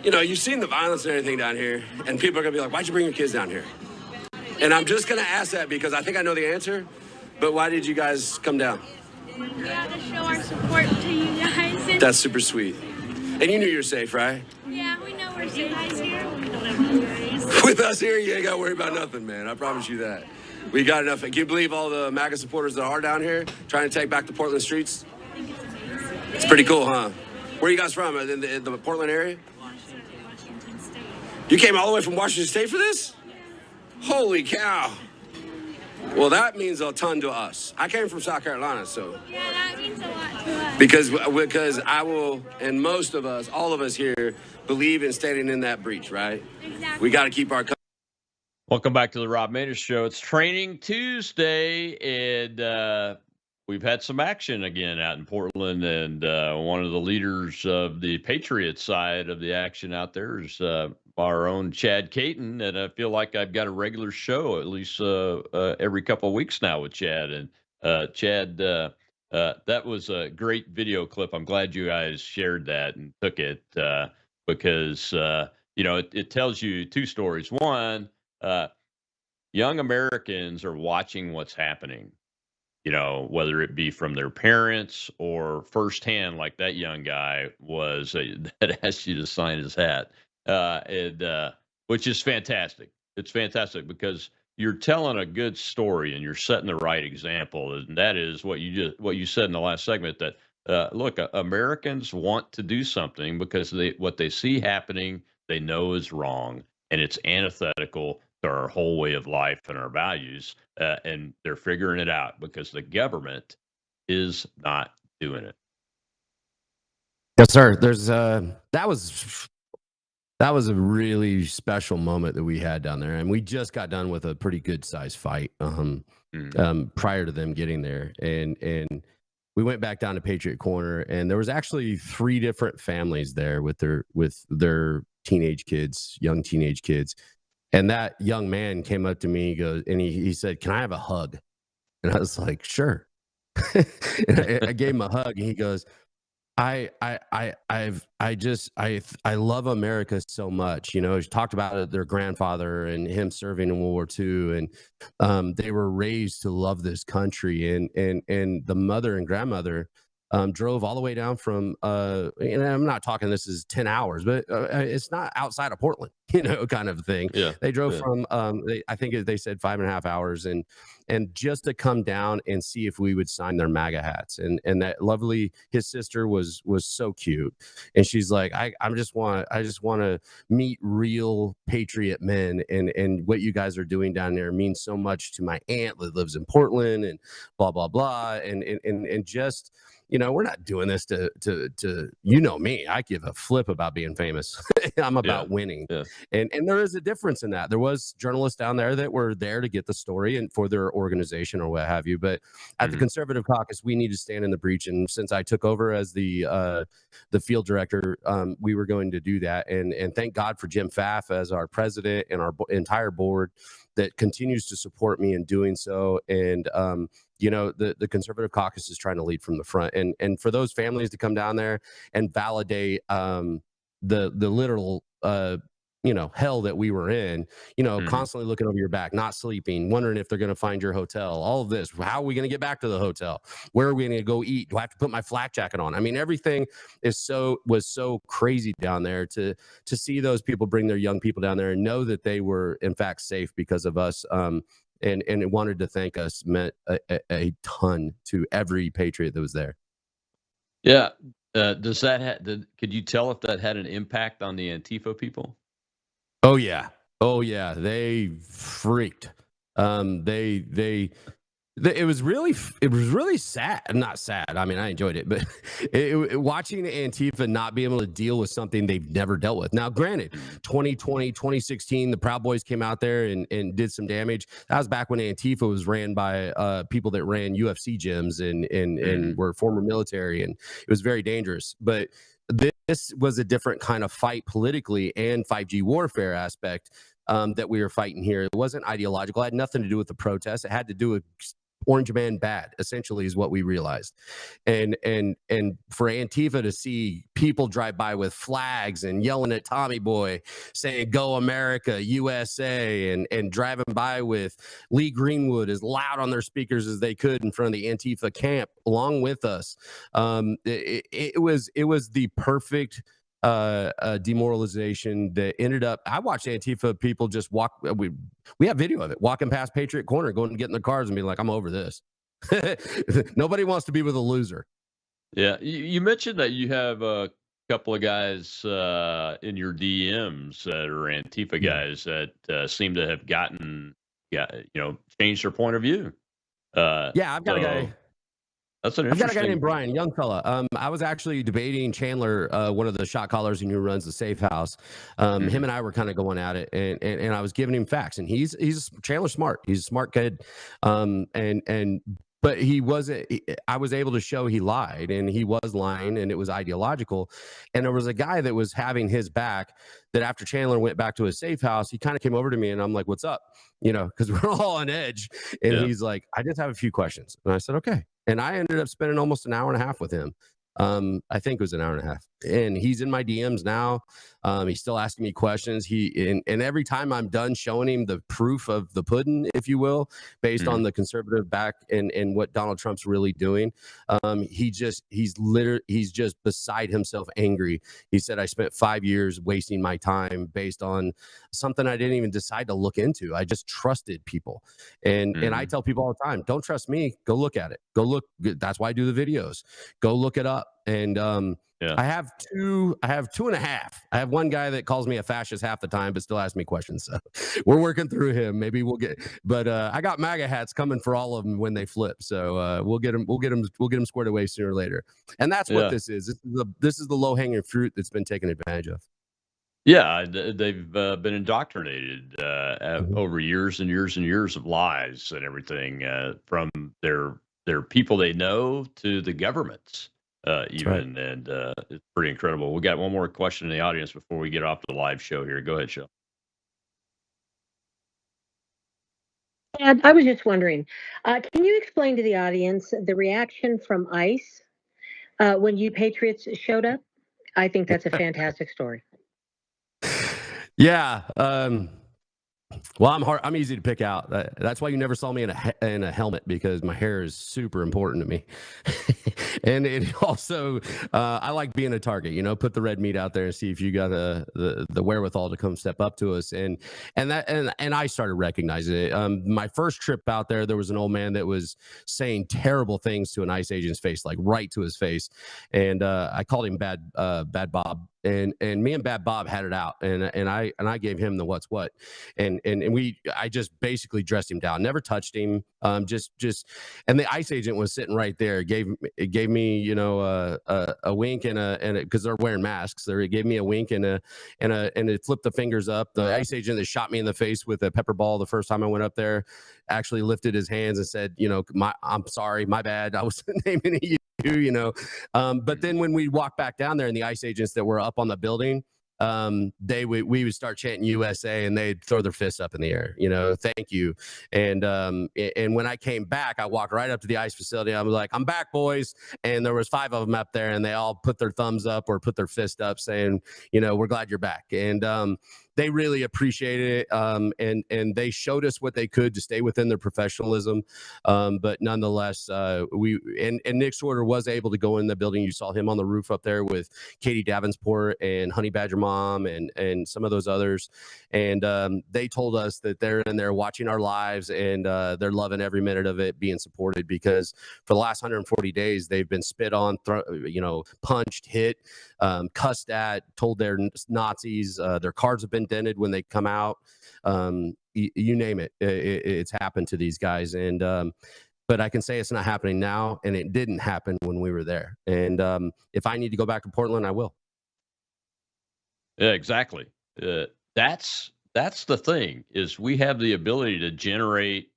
you know, you've seen the violence and everything down here, and people are going to be like, why'd you bring your kids down here? And I'm just going to ask that because I think I know the answer, but why did you guys come down? We had to show our support to you guys. That's super sweet. And you knew you were safe, right? Yeah, we know we're safe. Guys here, we don't have to worry. With us here, you ain't got to worry about nothing, man. I promise you that. We got enough. Can you believe all the MAGA supporters that are down here trying to take back the Portland streets? I think it's amazing. It's pretty cool, huh? Where are you guys from? In the Portland area? Washington State. You came all the way from Washington State for this? Yeah. Holy cow. Well, that means a ton to us. I came from South Carolina, so. Yeah, that means a lot to us. Because I will, and most of us, all of us here, believe in standing in that breach, right? Exactly. We got to keep our. Welcome back to the Rob Maness Show. It's Training Tuesday, and we've had some action again out in Portland, and one of the leaders of the Patriot side of the action out there is our own Chad Caton, and I feel like I've got a regular show at least every couple of weeks now with Chad. And Chad, that was a great video clip. I'm glad you guys shared that and took it because it tells you two stories. One, young Americans are watching what's happening, whether it be from their parents or firsthand, like that young guy was that asked you to sign his hat, which is fantastic. It's fantastic because you're telling a good story and you're setting the right example, and that is what you said in the last segment. That look, Americans want to do something because what they see happening they know is wrong, and it's antithetical to our whole way of life and our values, and they're figuring it out because the government is not doing it. Yes, sir. There's that was a really special moment that we had down there, and we just got done with a pretty good sized fight prior to them getting there, and we went back down to Patriot Corner, and there was actually 3 different families there with their teenage kids, young teenage kids. And that young man came up to me, he said, "Can I have a hug?" And I was like, "Sure." And I gave him a hug, and he goes, I love America so much." He talked about their grandfather and him serving in World War II, and they were raised to love this country, and the mother and grandmother drove all the way down from and I'm not talking this is 10 hours, but it's not outside of Portland, kind of thing. Yeah, they drove yeah. from I think they said 5.5 hours, and just to come down and see if we would sign their MAGA hats. And that lovely, his sister was so cute, and she's like, I just want to meet real patriot men, and what you guys are doing down there means so much to my aunt that lives in Portland, and blah blah blah, and just, we're not doing this to me. I give a flip about being famous. I'm about winning. Yeah. And there is a difference in that. There was journalists down there that were there to get the story and for their organization or what have you. But at the Conservative Caucus, we need to stand in the breach. And since I took over as the field director, we were going to do that. And thank God for Jim Pfaff as our president and our entire board that continues to support me in doing so. And the Conservative Caucus is trying to lead from the front, and for those families to come down there and validate the literal hell that we were in, constantly looking over your back, not sleeping, wondering if they're going to find your hotel, all of this. How are we going to get back to the hotel? Where are we going to go eat? Do I have to put my flak jacket on? I mean, everything was so crazy down there to see those people bring their young people down there and know that they were in fact safe because of us. And it wanted to thank us meant a ton to every patriot that was there. Yeah. Does that could you tell if that had an impact on the Antifa people? Oh yeah. They freaked. It was really sad. Not sad. I mean, I enjoyed it, but watching Antifa not be able to deal with something they've never dealt with. Now, granted, 2020, 2016, the Proud Boys came out there and did some damage. That was back when Antifa was ran by people that ran UFC gyms and were former military, and it was very dangerous. But this was a different kind of fight politically and 5G warfare aspect that we were fighting here. It wasn't ideological. It had nothing to do with the protests. It had to do with Orange Man bad, essentially, is what we realized. And for Antifa to see people drive by with flags and yelling at Tommy Boy, saying "Go America, USA," and driving by with Lee Greenwood as loud on their speakers as they could in front of the Antifa camp along with us, it was the perfect demoralization that ended up. I watched Antifa people just walk. We have video of it, walking past Patriot Corner, going to get in their cars and being like, "I'm over this." Nobody wants to be with a loser. Yeah, you mentioned that you have a couple of guys in your DMs that are Antifa guys that seem to have changed their point of view. Yeah, I've got a guy. That's an I've got a interesting. guy named Brian, young fella. I was actually debating Chandler, one of the shot callers who runs the Safe House. Him and I were kind of going at it, and I was giving him facts. And he's Chandler's smart. He's a smart kid. And but he wasn't. I was able to show he lied, and he was lying, and it was ideological. And there was a guy that was having his back. That after Chandler went back to his safe house, he kind of came over to me, and I'm like, "What's up?" You know, because we're all on edge. And Yeah. he's like, "I just have a few questions," and I said, "Okay." And I ended up spending almost an hour and a half with him. I think it was an hour and a half, and he's in my DMs now. He's still asking me questions. And every time I'm done showing him the proof of the pudding, if you will, based on the conservative back and what Donald Trump's really doing, he's just beside himself angry. He said, "I spent 5 years wasting my time based on something I didn't even decide to look into. I just trusted people." And I tell people all the time, don't trust me. Go look at it. Go look. That's why I do the videos. Go look it up. And I have two and a half. I have one guy that calls me a fascist half the time, but still asks me questions. So we're working through him. Maybe we'll get, but I got MAGA hats coming for all of them when they flip. So we'll get them squared away sooner or later. And that's what this is. This is the low hanging fruit that's been taken advantage of. Yeah, they've been indoctrinated over years and years and years of lies and everything from their people they know to the governments even, right. and it's pretty incredible. We got one more question in the audience before we get off the live show here. Go ahead, Shel. And I was just wondering, can you explain to the audience the reaction from ICE when you Patriots showed up? I think that's a fantastic story. Yeah. Well, I'm easy to pick out. That's why you never saw me in a helmet, because my hair is super important to me. And it also, I like being a target. You know, put the red meat out there and see if you got the wherewithal to come step up to us. And I started recognizing it. My first trip out there was an old man that was saying terrible things to an ICE agent's face, like right to his face. And I called him Bad Bob. And me and Bad Bob had it out, and I gave him the what's what, and I just basically dressed him down, never touched him, just and the ICE agent was sitting right there, gave me, you know, a wink and because they're wearing masks, they gave me a wink and it flipped the fingers up. The ICE agent that shot me in the face with a pepper ball the first time I went up there actually lifted his hands and said, you know, I'm sorry, my bad, I was naming you. You know, but then when we walked back down there and the ICE agents that were up on the building, we would start chanting USA, and they'd throw their fists up in the air, you know, thank you. And when I came back, I walked right up to the ICE facility. I was like, "I'm back, boys." And there was 5 of them up there, and they all put their thumbs up or put their fist up saying, you know, "We're glad you're back." And they really appreciated it. And they showed us what they could to stay within their professionalism. But nonetheless, Nick Sorter was able to go in the building. You saw him on the roof up there with Katie Davenport and Honey Badger Mom and some of those others. And they told us that they're in there watching our lives, and they're loving every minute of it, being supported, because for the last 140 days, they've been spit on, punched, hit, cussed at, told they're Nazis. Their cards have been dented when they come out. You name it, it's happened to these guys. And but I can say it's not happening now, and it didn't happen when we were there. And if I need to go back to Portland, I will. Yeah, exactly. That's the thing, is we have the ability to generate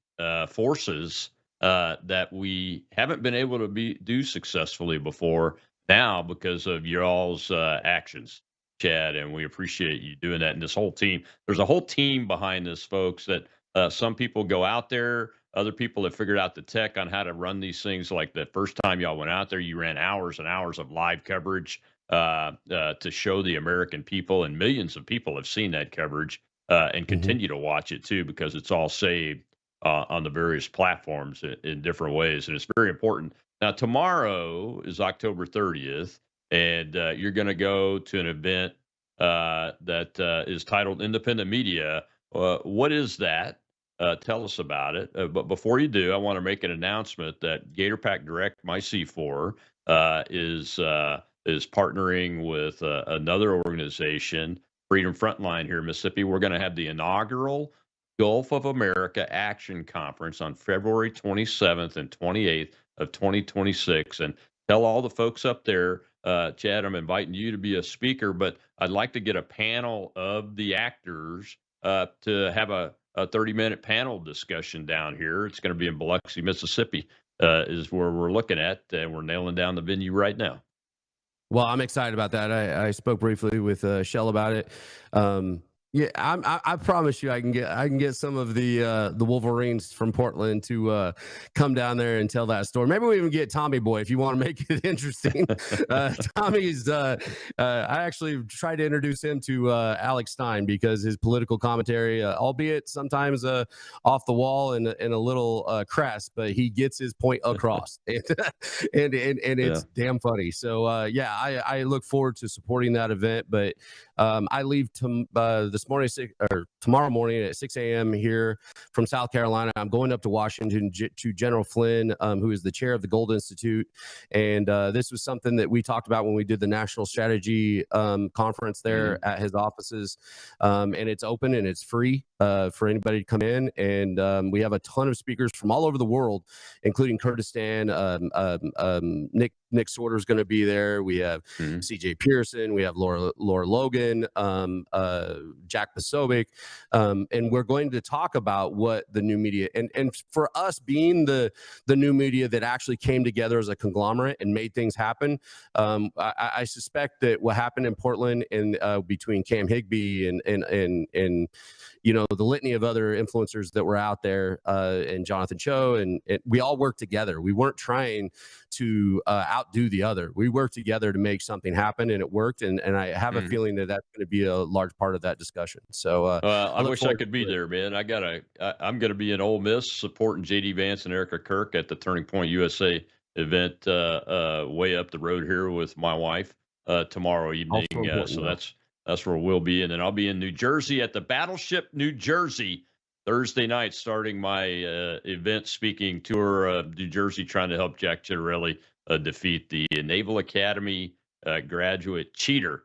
forces that we haven't been able to do successfully before now because of y'all's actions, Chad, and we appreciate you doing that. And this whole team, there's a whole team behind this, folks, that some people go out there, other people have figured out the tech on how to run these things. Like the first time y'all went out there, you ran hours and hours of live coverage to show the American people, and millions of people have seen that coverage and continue to watch it too, because it's all saved on the various platforms in different ways, and it's very important. Now, tomorrow is October 30th, and you're going to go to an event that is titled Independent Media. What is that? Tell us about it. But before you do, I want to make an announcement that Gator Pack Direct, my C4, is partnering with another organization, Freedom Frontline here in Mississippi. We're going to have the inaugural Gulf of America Action Conference on February 27th and 28th of 2026. And tell all the folks up there, Chad, I'm inviting you to be a speaker, but I'd like to get a panel of the actors to have a 30-minute panel discussion down here. It's going to be in Biloxi, Mississippi. is where we're looking at, and we're nailing down the venue right now. Well, I'm excited about that. I spoke briefly with Shell about it. Yeah, I promise you, I can get some of the Wolverines from Portland to come down there and tell that story. Maybe we even get Tommy Boy if you want to make it interesting. Tommy's. I actually tried to introduce him to Alex Stein because his political commentary, albeit sometimes off the wall and a little crass, but he gets his point across, and it's damn funny. So I look forward to supporting that event, but. I leave tomorrow morning at 6 a.m. here from South Carolina. I'm going up to Washington to General Flynn, who is the chair of the Gold Institute. And this was something that we talked about when we did the National Strategy Conference there at his offices. And it's open and it's free for anybody to come in. And we have a ton of speakers from all over the world, including Kurdistan. Nick Sorter is going to be there. We have CJ Pearson. We have Laura Logan, Jack Posobiec, and we're going to talk about what the new media and for us being the new media that actually came together as a conglomerate and made things happen. I suspect that what happened in Portland and between Cam Higbee and you know, the litany of other influencers that were out there, and Jonathan Cho, and we all worked together. We weren't trying to outdo the other. We worked together to make something happen, and it worked. And I have a feeling that that's going to be a large part of that discussion. So I wish I could be there, man. I'm going to be in Ole Miss supporting JD Vance and Erica Kirk at the Turning Point USA event way up the road here with my wife tomorrow evening. So that's where we'll be. And then I'll be in New Jersey at the Battleship New Jersey Thursday night, starting my event speaking tour of New Jersey, trying to help Jack Chittarelli defeat the Naval Academy graduate cheater,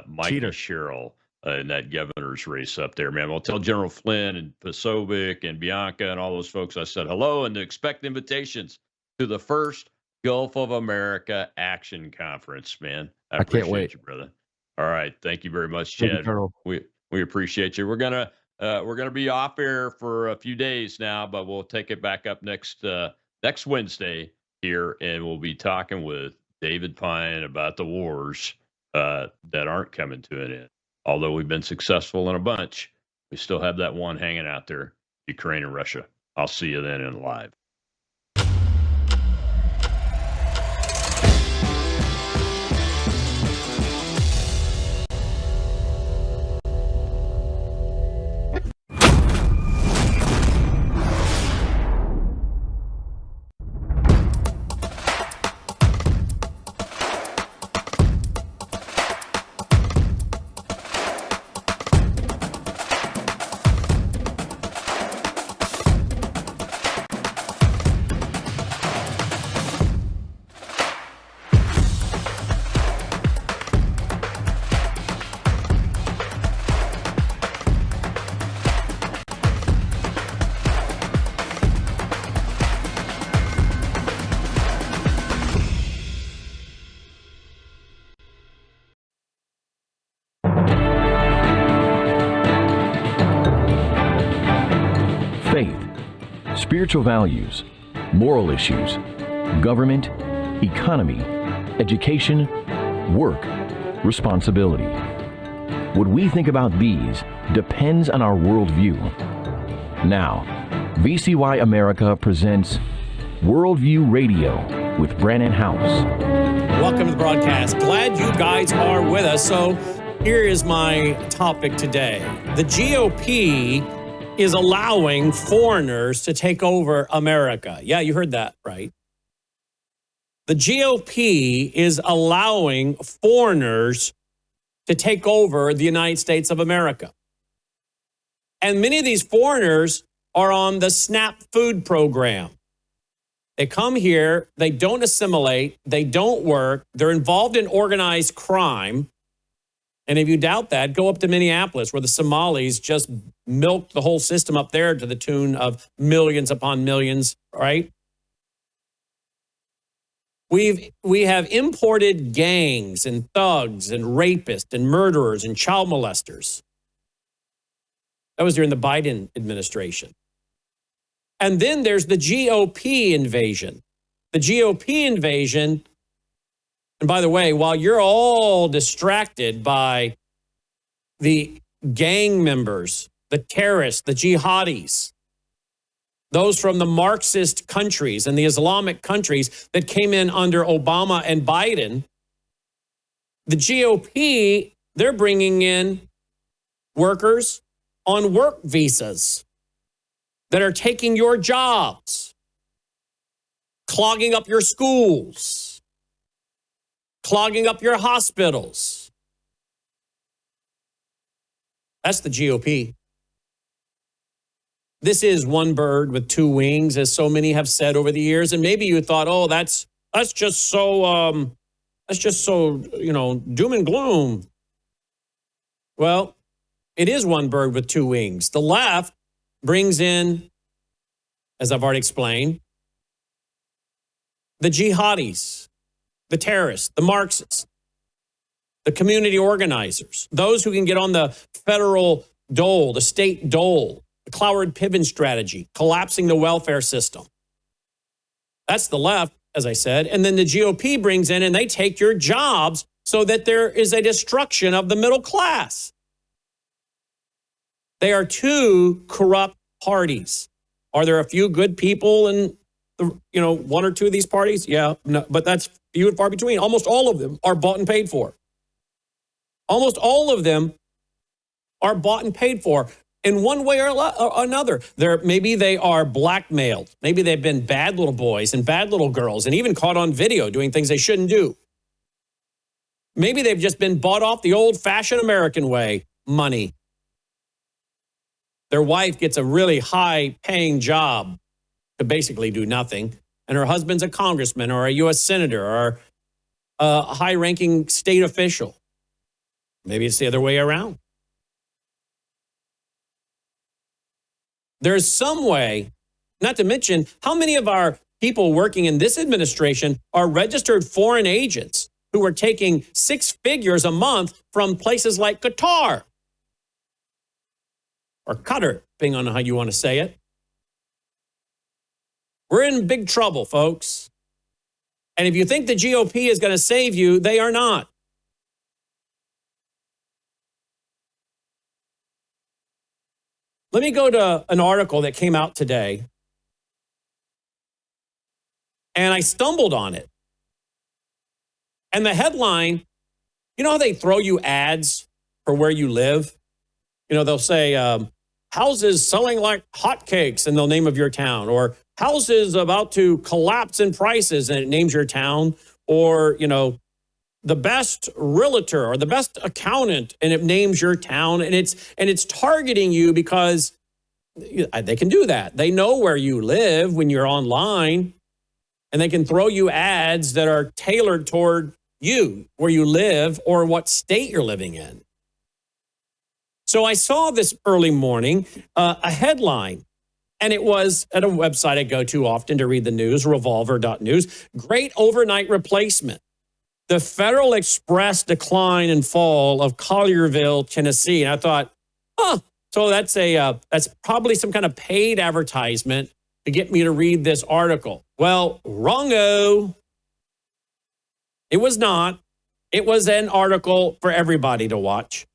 Micah Sherrill, in that governor's race up there, man. I'll tell General Flynn and Posobiec and Bianca and all those folks I said hello and to expect invitations to the first Gulf of America Action Conference, man. I can't wait, you, brother. All right. Thank you very much, Chad. We appreciate you. We're gonna be off air for a few days now, but we'll take it back up next Wednesday here, and we'll be talking with David Pine about the wars that aren't coming to an end. Although we've been successful in a bunch, we still have that one hanging out there, Ukraine and Russia. I'll see you then in live. Spiritual values, moral issues, government, economy, education, work, responsibility. What we think about these depends on our worldview. Now, VCY America presents Worldview Radio with Brannon House. Welcome to the broadcast. Glad you guys are with us. So here is my topic today. The GOP is allowing foreigners to take over America. Yeah, you heard that right. The GOP is allowing foreigners to take over the United States of America. And many of these foreigners are on the SNAP food program. They come here, they don't assimilate, they don't work, they're involved in organized crime. And if you doubt that, go up to Minneapolis, where the Somalis just milked the whole system up there to the tune of millions upon millions, right? We have imported gangs and thugs and rapists and murderers and child molesters. That was during the Biden administration. And then there's the GOP invasion. The GOP invasion, and by the way, while you're all distracted by the gang members, the terrorists, the jihadis, those from the Marxist countries and the Islamic countries that came in under Obama and Biden, the GOP, they're bringing in workers on work visas that are taking your jobs, clogging up your schools, clogging up your hospitals. That's the GOP. This is one bird with two wings, as so many have said over the years. And maybe you thought, oh, that's just so doom and gloom. Well, it is one bird with two wings. The left brings in, as I've already explained, the jihadis, the terrorists, the Marxists, the community organizers, those who can get on the federal dole, the state dole, the Cloward Piven strategy, collapsing the welfare system. That's the left, as I said. And then the GOP brings in and they take your jobs so that there is a destruction of the middle class. They are two corrupt parties. Are there a few good people in one or two of these parties? Yeah, no, but that's few and far between. Almost all of them are bought and paid for. Almost all of them are bought and paid for in one way or another. Maybe they are blackmailed. Maybe they've been bad little boys and bad little girls and even caught on video doing things they shouldn't do. Maybe they've just been bought off the old-fashioned American way, money. Their wife gets a really high-paying job to basically do nothing, and her husband's a congressman or a U.S. senator or a high-ranking state official. Maybe it's the other way around. There's some way, not to mention how many of our people working in this administration are registered foreign agents who are taking six figures a month from places like Qatar or Qatar, depending on how you want to say it. We're in big trouble, folks. And if you think the GOP is going to save you, they are not. Let me go to an article that came out today, and I stumbled on it. And the headline, you know how they throw you ads for where you live? You know, they'll say, houses selling like hotcakes, and they'll name of your town, or houses about to collapse in prices, and it names your town, or, the best realtor or the best accountant, and it names your town, and it's targeting you because they can do that. They know where you live when you're online, and they can throw you ads that are tailored toward you, where you live, or what state you're living in. So I saw this early morning, a headline, and it was at a website I go to often to read the news, revolver.news, great overnight replacement. The Federal Express decline and fall of Collierville, Tennessee. And I thought, so that's probably some kind of paid advertisement to get me to read this article. Well, wrong-o. It was not. It was an article for everybody to watch.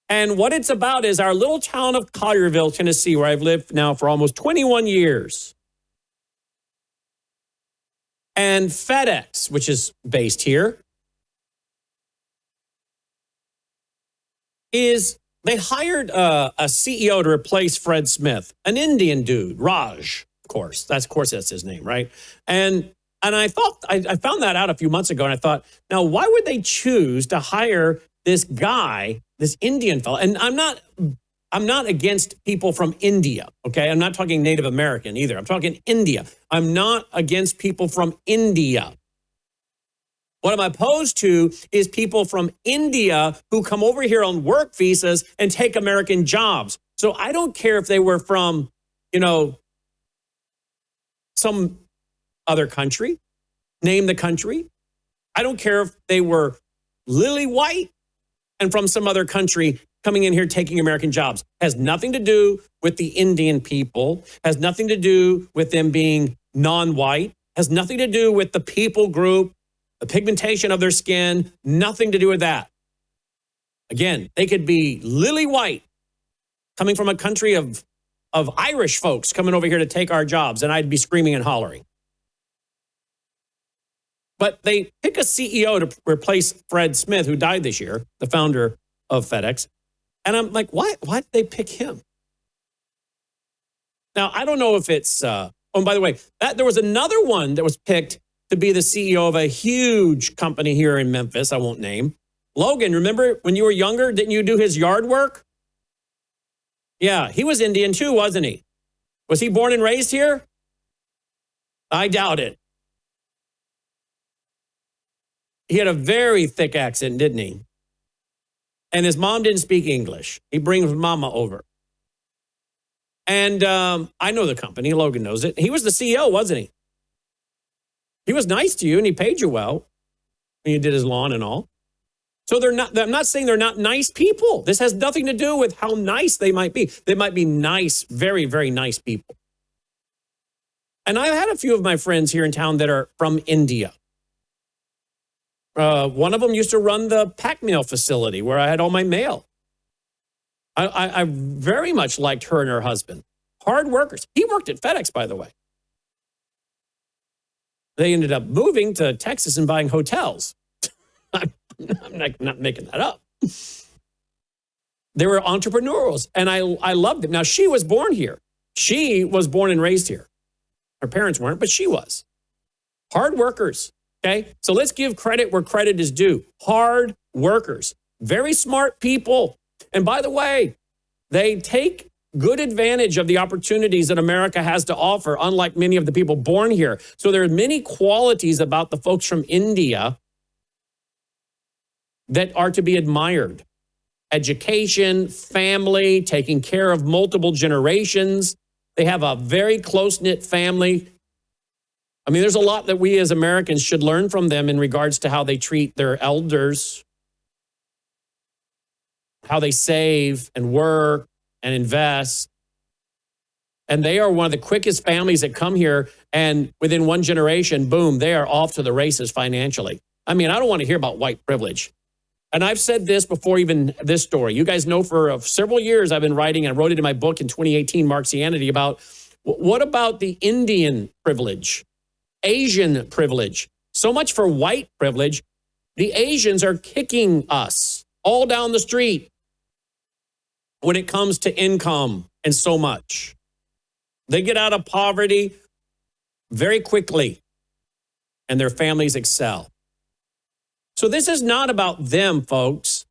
And what it's about is our little town of Collierville, Tennessee, where I've lived now for almost 21 years. And FedEx, which is based here, they hired a CEO to replace Fred Smith, an Indian dude, Raj, of course. That's his name, right? And I thought I found that out a few months ago, and I thought, now why would they choose to hire this guy, this Indian fellow? And I'm not against people from India, okay? I'm not talking Native American either. I'm talking India. I'm not against people from India. What I'm opposed to is people from India who come over here on work visas and take American jobs. So I don't care if they were from, some other country, name the country. I don't care if they were lily white and from some other country, coming in here taking American jobs. Has nothing to do with the Indian people, has nothing to do with them being non-white, has nothing to do with the people group, the pigmentation of their skin, nothing to do with that. Again, they could be lily white, coming from a country of Irish folks coming over here to take our jobs, and I'd be screaming and hollering. But they pick a CEO to replace Fred Smith, who died this year, the founder of FedEx. And I'm like, why did they pick him? Now, I don't know if it's, oh, and by the way, there was another one that was picked to be the CEO of a huge company here in Memphis, I won't name. Logan, remember when you were younger, didn't you do his yard work? Yeah, he was Indian too, wasn't he? Was he born and raised here? I doubt it. He had a very thick accent, didn't he? And his mom didn't speak English. He brings mama over. And I know the company. Logan knows it. He was the CEO, wasn't he? He was nice to you and he paid you well. And you did his lawn and all. So I'm not saying they're not nice people. This has nothing to do with how nice they might be. They might be nice, very, very nice people. And I've had a few of my friends here in town that are from India. One of them used to run the pack mail facility where I had all my mail. I very much liked her and her husband. Hard workers. He worked at FedEx, by the way. They ended up moving to Texas and buying hotels. I'm not making that up. They were entrepreneurs, and I loved them. Now, she was born here. She was born and raised here. Her parents weren't, but she was. Hard workers, okay? So let's give credit where credit is due. Hard workers. Very smart people. And by the way, they take good advantage of the opportunities that America has to offer, unlike many of the people born here. So there are many qualities about the folks from India that are to be admired. Education, family, taking care of multiple generations. They have a very close-knit family. I mean, there's a lot that we as Americans should learn from them in regards to how they treat their elders, how they save and work and invest. And they are one of the quickest families that come here, and within one generation, boom, they are off to the races financially. I mean, I don't want to hear about white privilege. And I've said this before even this story. You guys know for several years I've been writing, and I wrote it in my book in 2018, Marxianity, about what about the Indian privilege, Asian privilege? So much for white privilege. The Asians are kicking us all down the street when it comes to income and so much. They get out of poverty very quickly, and their families excel. So this is not about them, folks.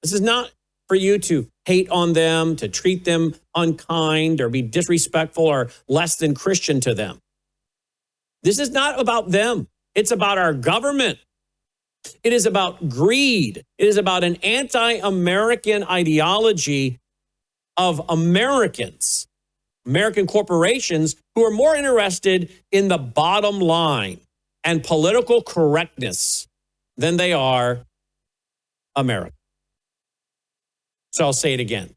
This is not for you to hate on them, to treat them unkind or be disrespectful or less than Christian to them. This is not about them. It's about our government. It is about greed. It is about an anti-American ideology of Americans, American corporations who are more interested in the bottom line and political correctness than they are America. So I'll say it again.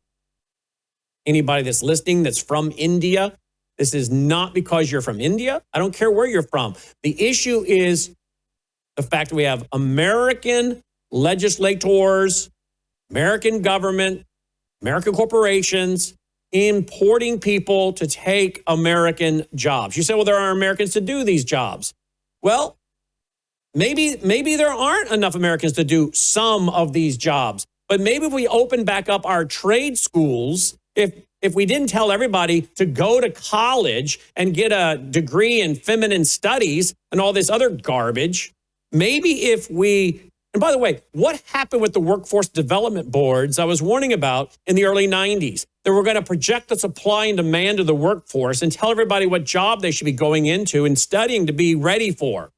Anybody that's listening that's from India, this is not because you're from India. I don't care where you're from. The issue is the fact that we have American legislators, American government, American corporations importing people to take American jobs. You say, well, there are Americans to do these jobs. Well, maybe there aren't enough Americans to do some of these jobs. But maybe if we open back up our trade schools, if we didn't tell everybody to go to college and get a degree in feminine studies and all this other garbage, maybe if we, and by the way, what happened with the workforce development boards I was warning about in the early 90s? That we're going to project the supply and demand of the workforce and tell everybody what job they should be going into and studying to be ready for.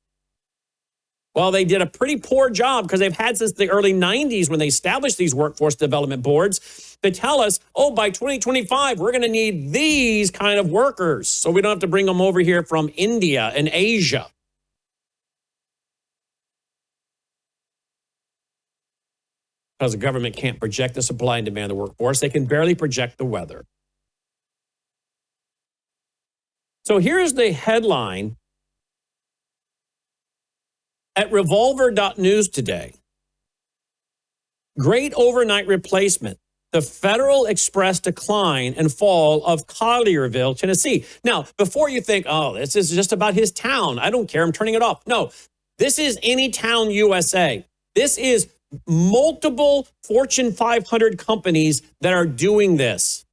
Well, they did a pretty poor job because they've had since the early 90s when they established these workforce development boards to tell us, oh, by 2025, we're going to need these kind of workers. So we don't have to bring them over here from India and Asia. because the government can't project the supply and demand of the workforce. They can barely project the weather. So here's the headline at revolver.news today. Great overnight replacement. The Federal Express decline and fall of Collierville, Tennessee. Now, before you think, oh, this is just about his town, I don't care, I'm turning it off. No, this is any town USA. This is multiple Fortune 500 companies that are doing this.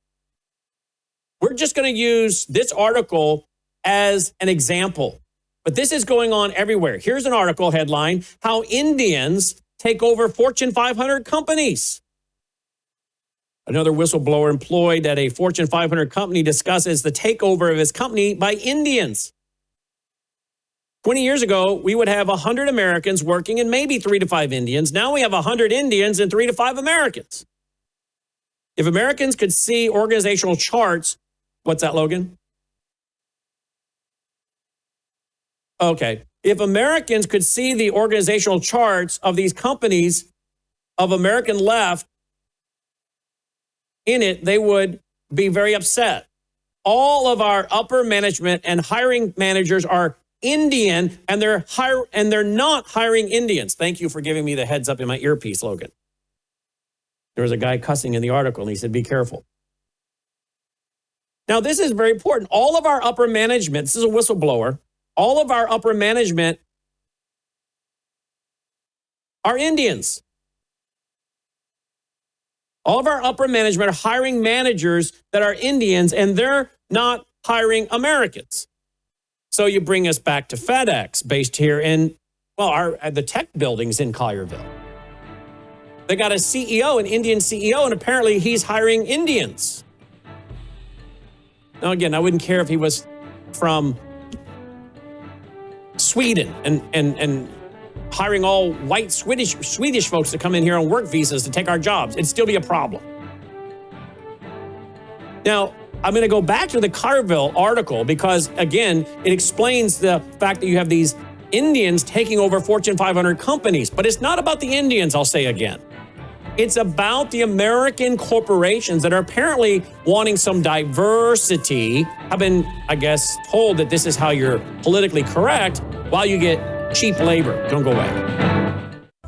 We're just going to use this article as an example, but this is going on everywhere. Here's an article headline, How Indians Take Over Fortune 500 Companies. Another whistleblower employed at a Fortune 500 company discusses the takeover of his company by Indians. 20 years ago, we would have 100 Americans working and maybe 3 to 5 Indians. Now we have 100 Indians and 3 to 5 Americans. If Americans could see organizational charts, what's that, Logan? Okay. If Americans could see the organizational charts of these companies of American left in it, they would be very upset. All of our upper management and hiring managers are Indian, and they're not hiring Indians. Thank you for giving me the heads up in my earpiece, Logan. There was a guy cussing in the article, and he said, be careful. Now, this is very important. All of our upper management, this is a whistleblower, all of our upper management are Indians. All of our upper management are hiring managers that are Indians, and they're not hiring Americans. So you bring us back to FedEx, based here in, well, the tech buildings in Collierville. They got a CEO, an Indian CEO, and apparently he's hiring Indians. Now, again, I wouldn't care if he was from Sweden and hiring all white Swedish folks to come in here on work visas to take our jobs. It'd still be a problem. Now, I'm going to go back to the Collierville article because, again, it explains the fact that you have these Indians taking over Fortune 500 companies. But it's not about the Indians, I'll say again. It's about the American corporations that are apparently wanting some diversity. I've been, I guess, told that this is how you're politically correct while you get cheap labor. Don't go away.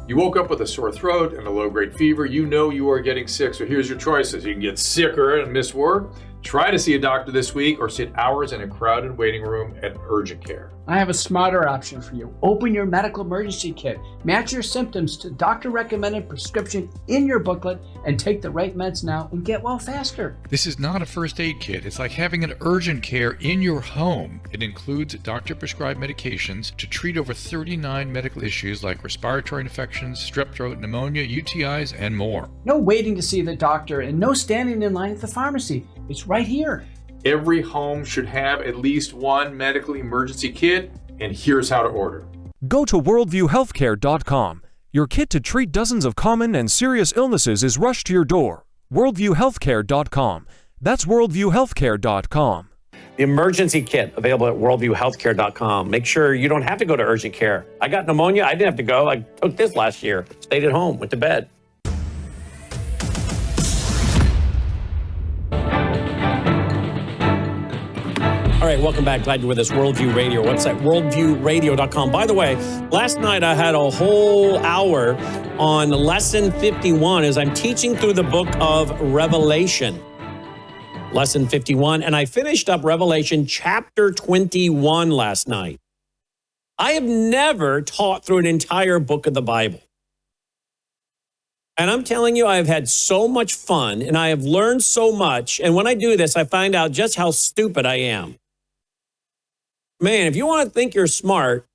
You woke up with a sore throat and a low-grade fever. You know you are getting sick, so here's your choices. You can get sicker and miss work. Try to see a doctor this week or sit hours in a crowded waiting room at urgent care. I have a smarter option for you. Open your medical emergency kit. Match your symptoms to doctor-recommended prescription in your booklet and take the right meds now and get well faster. This is not a first aid kit. It's like having an urgent care in your home. It includes doctor-prescribed medications to treat over 39 medical issues like respiratory infections, strep throat, pneumonia, UTIs, and more. No waiting to see the doctor and no standing in line at the pharmacy. It's right here. Every home should have at least one medical emergency kit, and here's how to order. Go to worldviewhealthcare.com. Your kit to treat dozens of common and serious illnesses is rushed to your door. worldviewhealthcare.com. That's worldviewhealthcare.com. The emergency kit available at worldviewhealthcare.com. Make sure you don't have to go to urgent care. I got pneumonia. I didn't have to go. I took this last year. Stayed at home. Went to bed. All right, welcome back. Glad you're with us. Worldview Radio. Website, worldviewradio.com. By the way, last night I had a whole hour on lesson 51 as I'm teaching through the book of Revelation. Lesson 51. And I finished up Revelation chapter 21 last night. I have never taught through an entire book of the Bible. And I'm telling you, I've had so much fun and I have learned so much. And when I do this, I find out just how stupid I am. Man, if you want to think you're smart,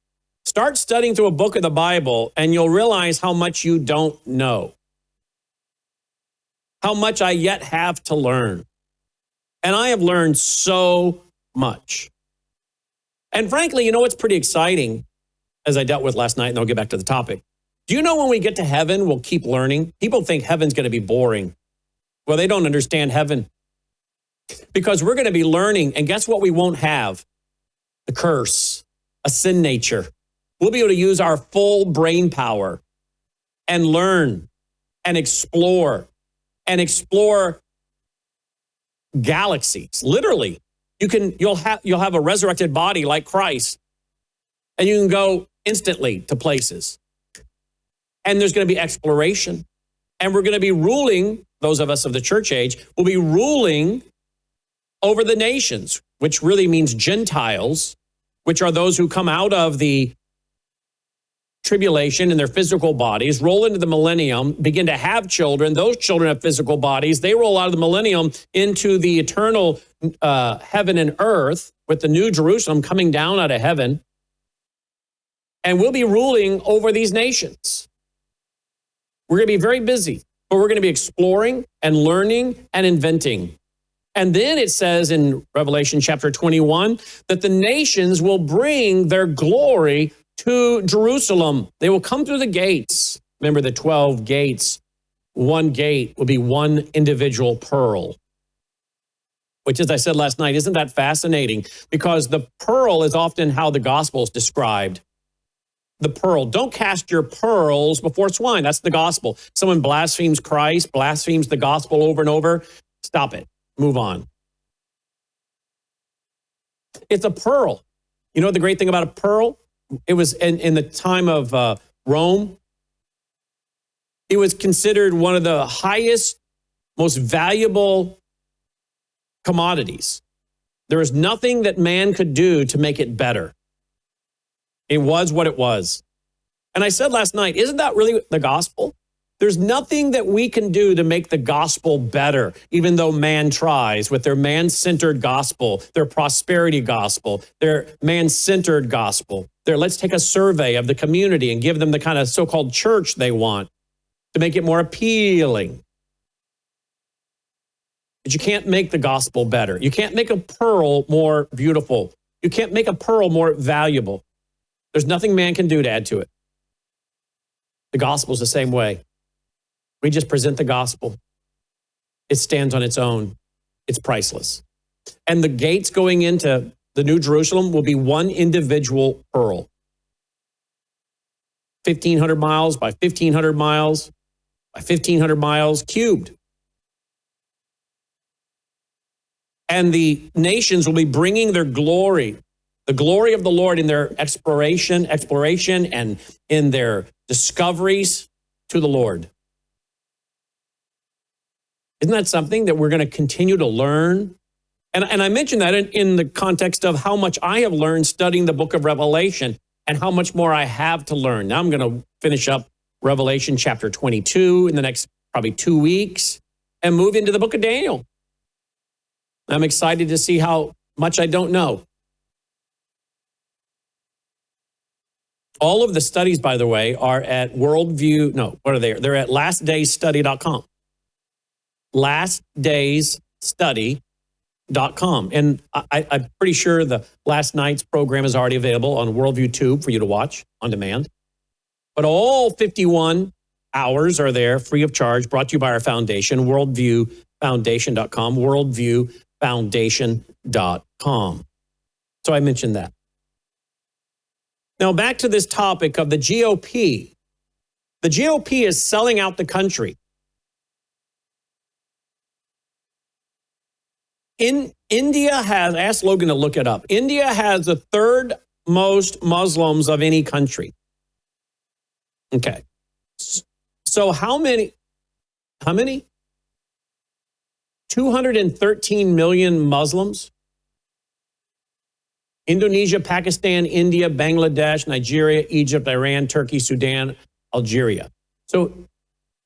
start studying through a book of the Bible and you'll realize how much you don't know. How much I yet have to learn. And I have learned so much. And frankly, you know what's pretty exciting, as I dealt with last night, and I'll get back to the topic. Do you know when we get to heaven, we'll keep learning? People think heaven's going to be boring. Well, they don't understand heaven. Because we're going to be learning, and guess what we won't have? The curse, a sin nature. We'll be able to use our full brain power and learn and explore galaxies. Literally, you'll have a resurrected body like Christ, and you can go instantly to places. And there's going to be exploration. And we're going to be ruling, those of us of the church age, will be ruling over the nations, which really means Gentiles, which are those who come out of the tribulation in their physical bodies, roll into the millennium, begin to have children. Those children have physical bodies. They roll out of the millennium into the eternal heaven and earth with the new Jerusalem coming down out of heaven. And we'll be ruling over these nations. We're going to be very busy, but we're going to be exploring and learning and inventing. And then it says in Revelation chapter 21 that the nations will bring their glory to Jerusalem. They will come through the gates. Remember the 12 gates. One gate will be one individual pearl, which, as I said last night, isn't that fascinating? Because the pearl is often how the gospel is described. The pearl. Don't cast your pearls before swine. That's the gospel. Someone blasphemes Christ, blasphemes the gospel over and over. Stop it. Move on. It's a pearl. You know the great thing about a pearl? It was in the time of Rome. It was considered one of the highest, most valuable commodities. There was nothing that man could do to make it better. It was what it was. And I said last night, isn't that really the gospel? There's nothing that we can do to make the gospel better, even though man tries with their man-centered gospel, their prosperity gospel, their man-centered gospel. Let's take a survey of the community and give them the kind of so-called church they want to make it more appealing. But you can't make the gospel better. You can't make a pearl more beautiful. You can't make a pearl more valuable. There's nothing man can do to add to it. The gospel is the same way. We just present the gospel. It stands on its own. It's priceless. And the gates going into the New Jerusalem will be one individual pearl. 1,500 miles by 1,500 miles by 1,500 miles cubed. And the nations will be bringing their glory, the glory of the Lord in their exploration and in their discoveries to the Lord. Isn't that something that we're going to continue to learn? And I mentioned that in the context of how much I have learned studying the book of Revelation and how much more I have to learn. Now I'm going to finish up Revelation chapter 22 in the next probably 2 weeks and move into the book of Daniel. I'm excited to see how much I don't know. All of the studies, by the way, are at Worldview. No, what are they? They're at lastdaysstudy.com. Lastdaysstudy.com. And I'm pretty sure the last night's program is already available on Worldview Tube for you to watch on demand. But all 51 hours are there free of charge, brought to you by our foundation, worldviewfoundation.com, worldviewfoundation.com. So I mentioned that. Now back to this topic of the GOP. The GOP is selling out the country. India has, ask Logan to look it up. India has the third most Muslims of any country. Okay. So how many? 213 million Muslims? Indonesia, Pakistan, India, Bangladesh, Nigeria, Egypt, Iran, Turkey, Sudan, Algeria. So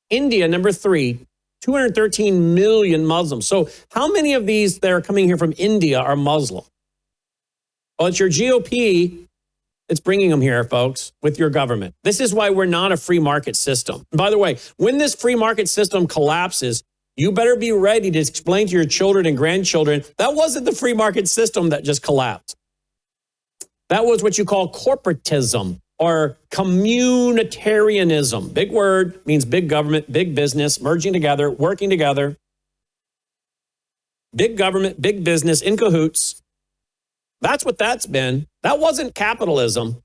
India, number 3, 213 million Muslims. So how many of these that are coming here from India are Muslim? Well, it's your GOP that's bringing them here, folks, with your government. This is why we're not a free market system. And by the way, when this free market system collapses, you better be ready to explain to your children and grandchildren, that wasn't the free market system that just collapsed. That was what you call corporatism or communitarianism. Big word, means big government, big business, merging together, working together. Big government, big business, in cahoots. That's what that's been. That wasn't capitalism.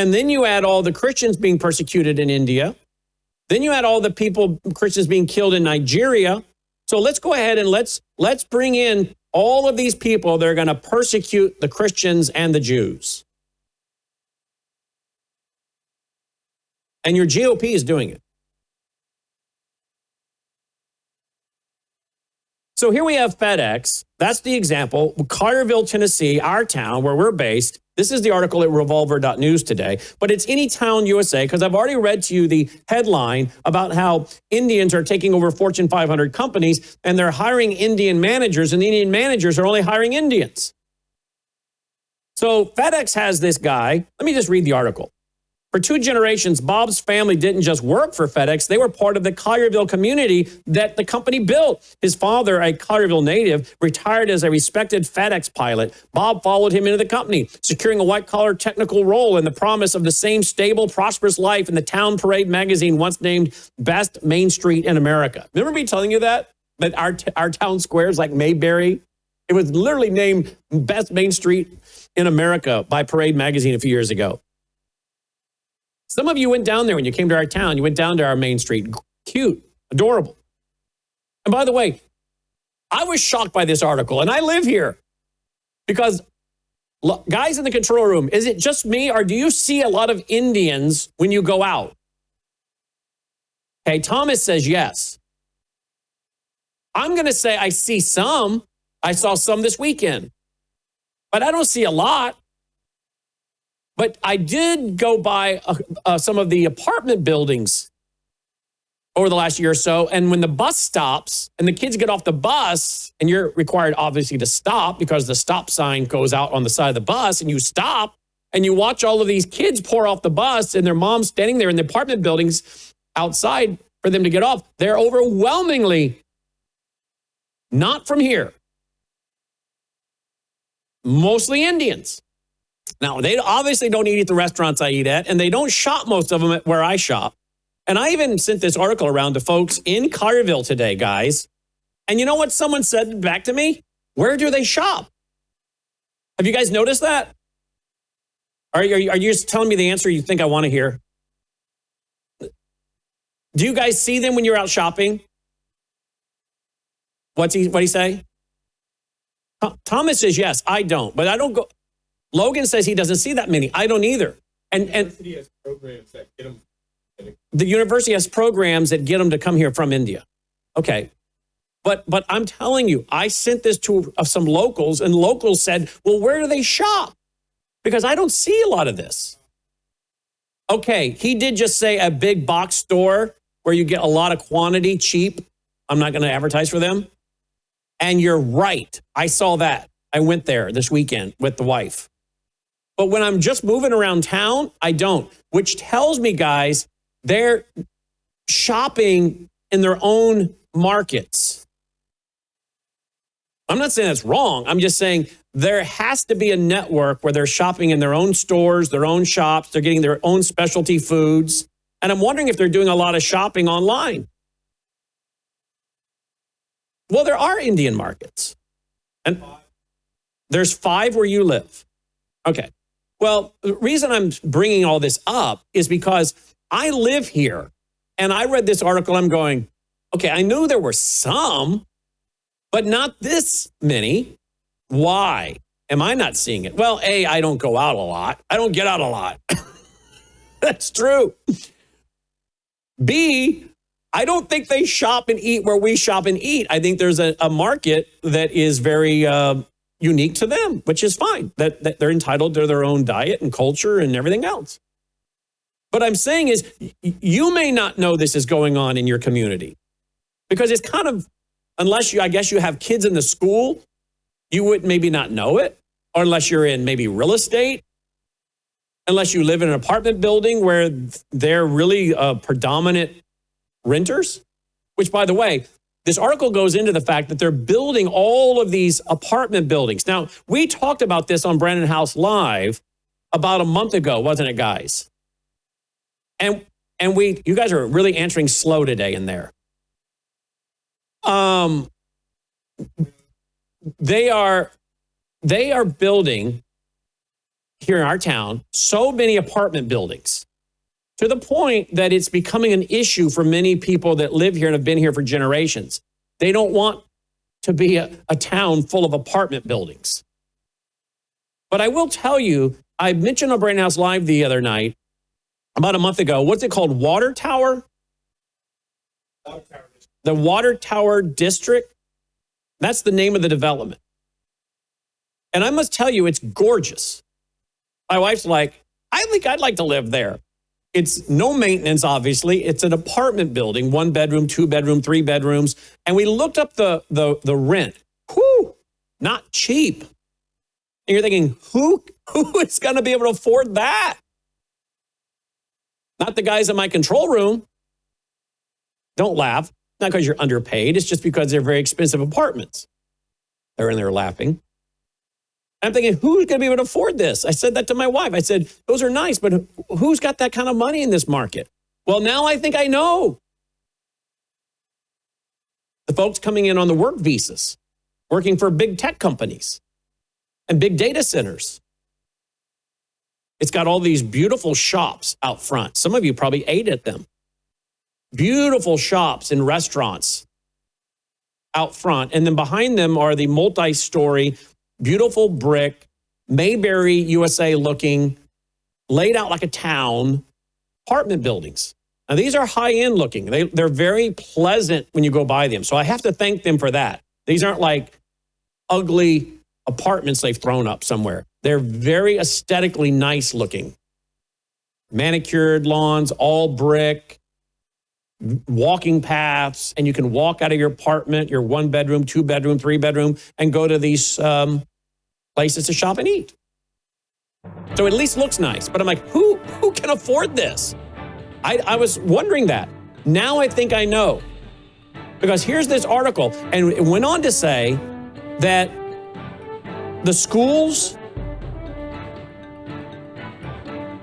And then you add all the Christians being persecuted in India. Then you add all the Christians being killed in Nigeria. So let's go ahead and let's bring in all of these people that are going to persecute the Christians and the Jews. And your GOP is doing it. So here we have FedEx. That's the example. Collierville, Tennessee, our town where we're based. This is the article at revolver.news today, but it's any town USA because I've already read to you the headline about how Indians are taking over Fortune 500 companies and they're hiring Indian managers, and the Indian managers are only hiring Indians. So FedEx has this guy. Let me just read the article. For 2 generations, Bob's family didn't just work for FedEx. They were part of the Collierville community that the company built. His father, a Collierville native, retired as a respected FedEx pilot. Bob followed him into the company, securing a white-collar technical role and the promise of the same stable, prosperous life in the Town Parade magazine once named Best Main Street in America. Remember me telling you that? That our town squares like Mayberry? It was literally named Best Main Street in America by Parade magazine a few years ago. Some of you went down there when you came to our town. You went down to our main street. Cute, adorable. And by the way, I was shocked by this article, and I live here because, look, guys in the control room, is it just me, or do you see a lot of Indians when you go out? Okay, Thomas says yes. I'm going to say I see some. I saw some this weekend, but I don't see a lot. But I did go by some of the apartment buildings over the last year or so. And when the bus stops and the kids get off the bus, and you're required obviously to stop because the stop sign goes out on the side of the bus, and you stop and you watch all of these kids pour off the bus and their mom's standing there in the apartment buildings outside for them to get off. They're overwhelmingly not from here. Mostly Indians. Now, they obviously don't eat at the restaurants I eat at, and they don't shop, most of them, at where I shop. And I even sent this article around to folks in Collierville today, guys. And you know what someone said back to me? Where do they shop? Have you guys noticed that? Are you just telling me the answer you think I want to hear? Do you guys see them when you're out shopping? What'd he say? Thomas says yes, I don't, but I don't go. Logan says he doesn't see that many. I don't either. And the university has programs that get them. The university has programs that get them to come here from India. Okay. But I'm telling you, I sent this to some locals, and locals said, well, where do they shop? Because I don't see a lot of this. Okay, he did just say a big box store where you get a lot of quantity cheap. I'm not going to advertise for them. And you're right. I saw that. I went there this weekend with the wife. But when I'm just moving around town, I don't, which tells me, guys, they're shopping in their own markets. I'm not saying that's wrong. I'm just saying there has to be a network where they're shopping in their own stores, their own shops. They're getting their own specialty foods. And I'm wondering if they're doing a lot of shopping online. Well, there are Indian markets. And there's 5 where you live. Okay. Well, the reason I'm bringing all this up is because I live here, and I read this article. I'm going, okay, I knew there were some, but not this many. Why am I not seeing it? Well, A, I don't go out a lot. I don't get out a lot. That's true. B, I don't think they shop and eat where we shop and eat. I think there's a market that is very unique to them, which is fine, that they're entitled to their own diet and culture and everything else. What I'm saying is you may not know this is going on in your community because it's kind of, unless I guess you have kids in the school, you would maybe not know it, or unless you're in maybe real estate, unless you live in an apartment building where they're really predominant renters, which, by the way, this article goes into the fact that they're building all of these apartment buildings. Now, we talked about this on Brandon House Live about a month ago, wasn't it, guys? And you guys are really answering slow today in there. They are building here in our town so many apartment buildings to the point that it's becoming an issue for many people that live here and have been here for generations. They don't want to be a town full of apartment buildings. But I will tell you, I mentioned on Brain House Live the other night, about a month ago, what's it called? Water Tower? The Water Tower District. That's the name of the development. And I must tell you, it's gorgeous. My wife's like, I think I'd like to live there. It's no maintenance, obviously. It's an apartment building, 1 bedroom, 2 bedroom, 3 bedrooms. And we looked up the rent. Whew, not cheap. And you're thinking, who is going to be able to afford that? Not the guys in my control room. Don't laugh. Not because you're underpaid. It's just because they're very expensive apartments. They're in there laughing. I'm thinking, who's going to be able to afford this? I said that to my wife. I said, those are nice, but who's got that kind of money in this market? Well, now I think I know. The folks coming in on the work visas, working for big tech companies and big data centers. It's got all these beautiful shops out front. Some of you probably ate at them. Beautiful shops and restaurants out front. And then behind them are the multi-story, beautiful brick, Mayberry, USA looking, laid out like a town, apartment buildings. Now, these are high-end looking. They're very pleasant when you go by them. So I have to thank them for that. These aren't like ugly apartments they've thrown up somewhere. They're very aesthetically nice looking. Manicured lawns, all brick, walking paths, and you can walk out of your apartment, your 1 bedroom, 2 bedroom, 3 bedroom, and go to these places to shop and eat. So it at least looks nice. But I'm like, who can afford this? I was wondering that. Now I think I know. Because here's this article, and it went on to say that the schools,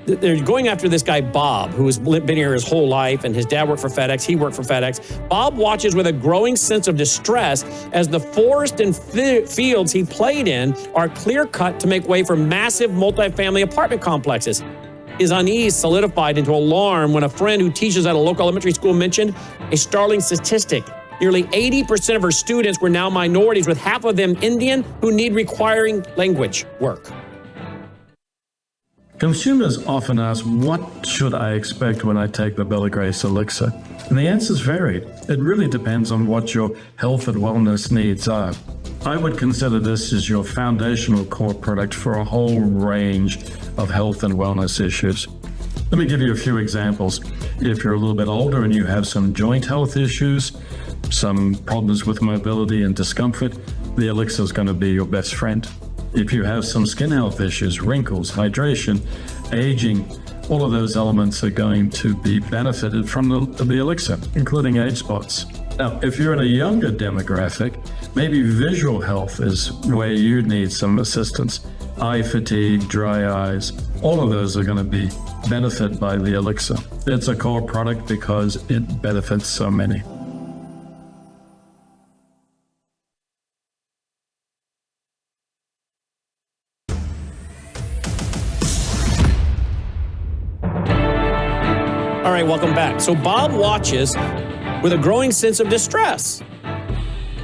they're going after this guy, Bob, who has been here his whole life, and his dad worked for FedEx, he worked for FedEx. Bob watches with a growing sense of distress as the forest and fields he played in are clear-cut to make way for massive multifamily apartment complexes. His unease solidified into alarm when a friend who teaches at a local elementary school mentioned a startling statistic. Nearly 80% of her students were now minorities, with half of them Indian, who need requiring language work. Consumers often ask, what should I expect when I take the Bella Grace elixir? And the answer's varied. It really depends on what your health and wellness needs are. I would consider this as your foundational core product for a whole range of health and wellness issues. Let me give you a few examples. If you're a little bit older and you have some joint health issues, some problems with mobility and discomfort, the elixir is going to be your best friend. If you have some skin health issues, wrinkles, hydration, aging, all of those elements are going to be benefited from the elixir, including age spots. Now, if you're in a younger demographic, maybe visual health is where you need some assistance. Eye fatigue, dry eyes, all of those are going to be benefited by the elixir. It's a core product because it benefits so many. All right, welcome back. So Bob watches with a growing sense of distress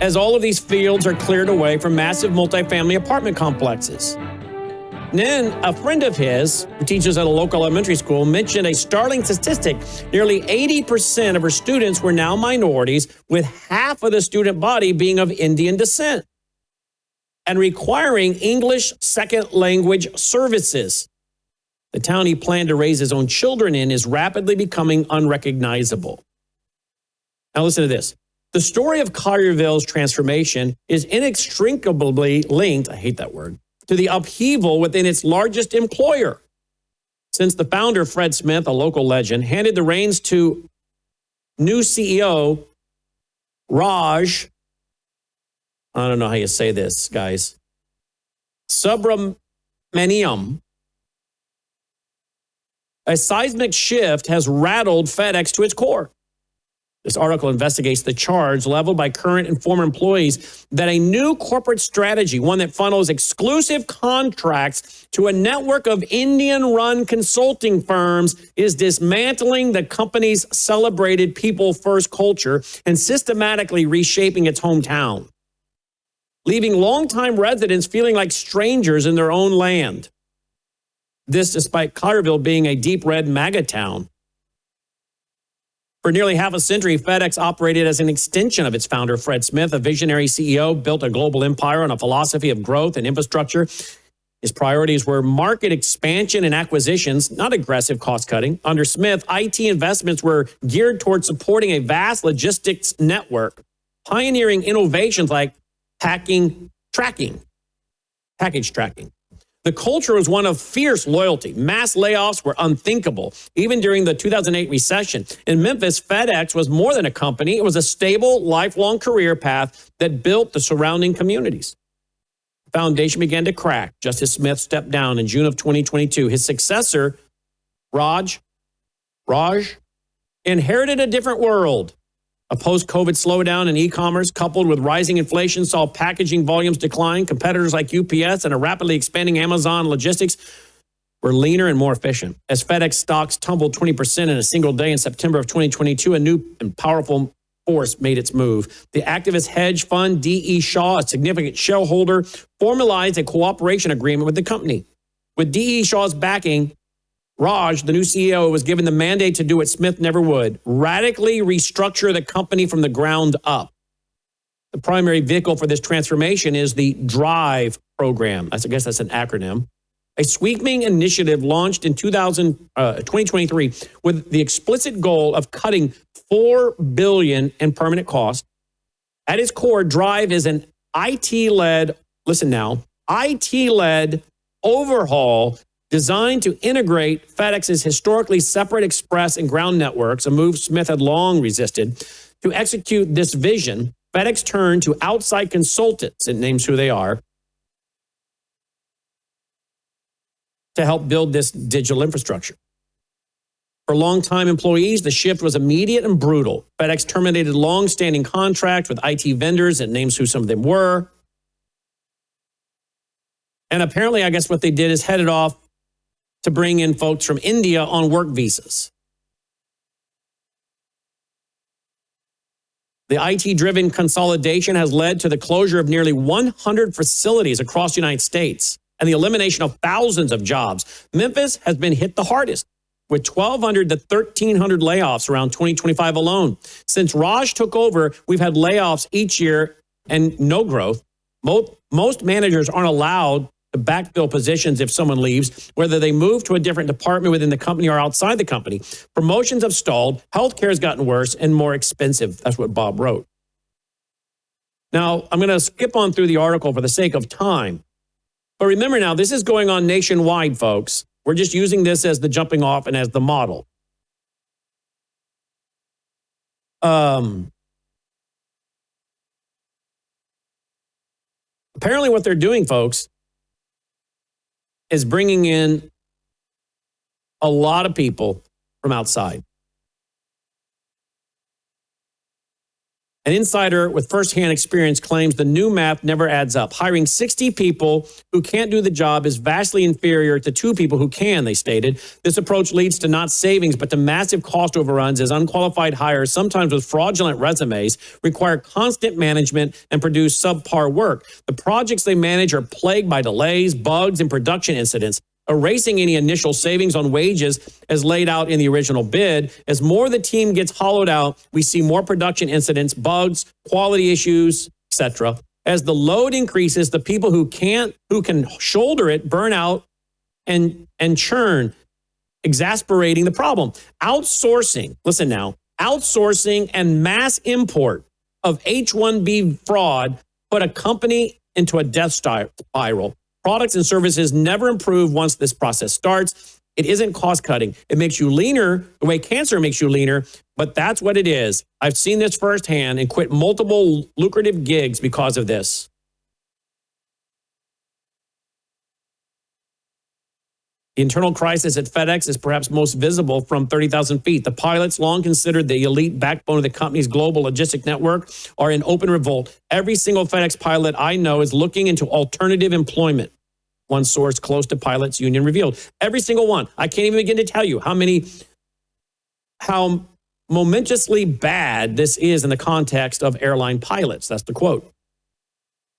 as all of these fields are cleared away from massive multifamily apartment complexes. And then a friend of his, who teaches at a local elementary school, mentioned a startling statistic. Nearly 80% of her students were now minorities, with half of the student body being of Indian descent and requiring English second language services. The town he planned to raise his own children in is rapidly becoming unrecognizable. Now listen to this. The story of Collierville's transformation is inextricably linked, I hate that word, to the upheaval within its largest employer. Since the founder, Fred Smith, a local legend, handed the reins to new CEO, Raj, I don't know how you say this, guys, Subramaniam, a seismic shift has rattled FedEx to its core. This article investigates the charge leveled by current and former employees that a new corporate strategy, one that funnels exclusive contracts to a network of Indian-run consulting firms, is dismantling the company's celebrated people-first culture and systematically reshaping its hometown, leaving longtime residents feeling like strangers in their own land. This despite Collierville being a deep red MAGA town. For nearly half a century, FedEx operated as an extension of its founder, Fred Smith, a visionary CEO, built a global empire on a philosophy of growth and infrastructure. His priorities were market expansion and acquisitions, not aggressive cost cutting. Under Smith, IT investments were geared towards supporting a vast logistics network, pioneering innovations like package tracking. The culture was one of fierce loyalty. Mass layoffs were unthinkable, even during the 2008 recession. In Memphis, FedEx was more than a company. It was a stable, lifelong career path that built the surrounding communities. The foundation began to crack just as Smith stepped down in June of 2022. His successor, Raj, inherited a different world. A post-COVID slowdown in e-commerce coupled with rising inflation saw packaging volumes decline. Competitors like UPS and a rapidly expanding Amazon logistics were leaner and more efficient. As FedEx stocks tumbled 20% in a single day in September of 2022, a new and powerful force made its move. The activist hedge fund D.E. Shaw, a significant shareholder, formalized a cooperation agreement with the company. With D.E. Shaw's backing, Raj, the new CEO, was given the mandate to do what Smith never would, radically restructure the company from the ground up. The primary vehicle for this transformation is the DRIVE program. I guess that's an acronym. A sweeping initiative launched in 2023 with the explicit goal of cutting $4 billion in permanent costs. At its core, DRIVE is an IT-led, listen now, IT-led overhaul designed to integrate FedEx's historically separate express and ground networks, a move Smith had long resisted. To execute this vision, FedEx turned to outside consultants, it names who they are, to help build this digital infrastructure. For longtime employees, the shift was immediate and brutal. FedEx terminated long-standing contracts with IT vendors, it names who some of them were. And apparently, I guess what they did is headed off to bring in folks from India on work visas. The IT-driven consolidation has led to the closure of nearly 100 facilities across the United States and the elimination of thousands of jobs. Memphis has been hit the hardest, with 1,200 to 1,300 layoffs around 2025 alone. Since Raj took over, we've had layoffs each year and no growth. Most managers aren't allowed to backfill positions if someone leaves, whether they move to a different department within the company or outside the company. Promotions have stalled, healthcare has gotten worse and more expensive. That's what Bob wrote. Now, I'm going to skip on through the article for the sake of time. But remember now, this is going on nationwide, folks. We're just using this as the jumping off and as the model. Apparently what they're doing, folks, is bringing in a lot of people from outside. An insider with firsthand experience claims the new math never adds up. Hiring 60 people who can't do the job is vastly inferior to 2 people who can, they stated. This approach leads to not savings, but to massive cost overruns as unqualified hires, sometimes with fraudulent resumes, require constant management and produce subpar work. The projects they manage are plagued by delays, bugs, and production incidents, erasing any initial savings on wages as laid out in the original bid. As more of the team gets hollowed out, we see more production incidents, bugs, quality issues, etc. As the load increases, the people who can shoulder it burn out and churn, exasperating the problem. Outsourcing, listen now, outsourcing and mass import of H-1B fraud put a company into a death spiral. Products and services never improve once this process starts. It isn't cost cutting. It makes you leaner the way cancer makes you leaner, but that's what it is. I've seen this firsthand and quit multiple lucrative gigs because of this. The internal crisis at FedEx is perhaps most visible from 30,000 feet. The pilots, long considered the elite backbone of the company's global logistic network, are in open revolt. Every single FedEx pilot I know is looking into alternative employment. One source close to pilots union revealed. Every single one. I can't even begin to tell you how momentously bad this is in the context of airline pilots. That's the quote.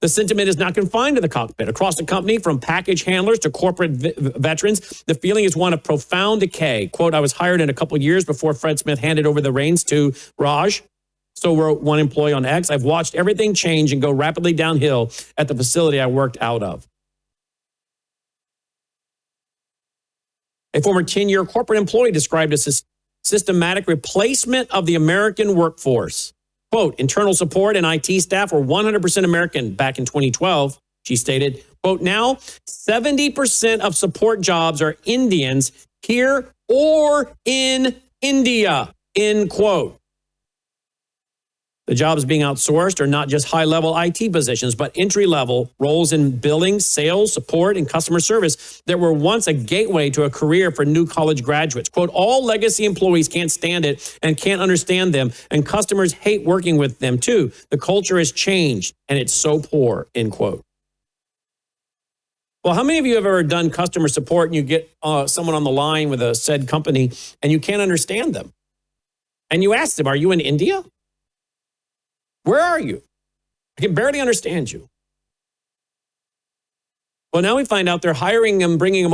The sentiment is not confined to the cockpit. Across the company, from package handlers to corporate veterans, the feeling is one of profound decay. Quote, I was hired in a couple years before Fred Smith handed over the reins to Raj. So wrote one employee on X. I've watched everything change and go rapidly downhill at the facility I worked out of. A former 10-year corporate employee described it as systematic replacement of the American workforce. Quote, internal support and IT staff were 100% American back in 2012, she stated. Quote, now 70% of support jobs are Indians here or in India, end quote. The jobs being outsourced are not just high-level IT positions, but entry-level roles in billing, sales, support, and customer service that were once a gateway to a career for new college graduates. Quote, all legacy employees can't stand it and can't understand them, and customers hate working with them too. The culture has changed, and it's so poor, end quote. Well, how many of you have ever done customer support and you get someone on the line with a said company and you can't understand them? And you ask them, are you in India? Where are you? I can barely understand you. Well, now we find out they're hiring them, bringing them over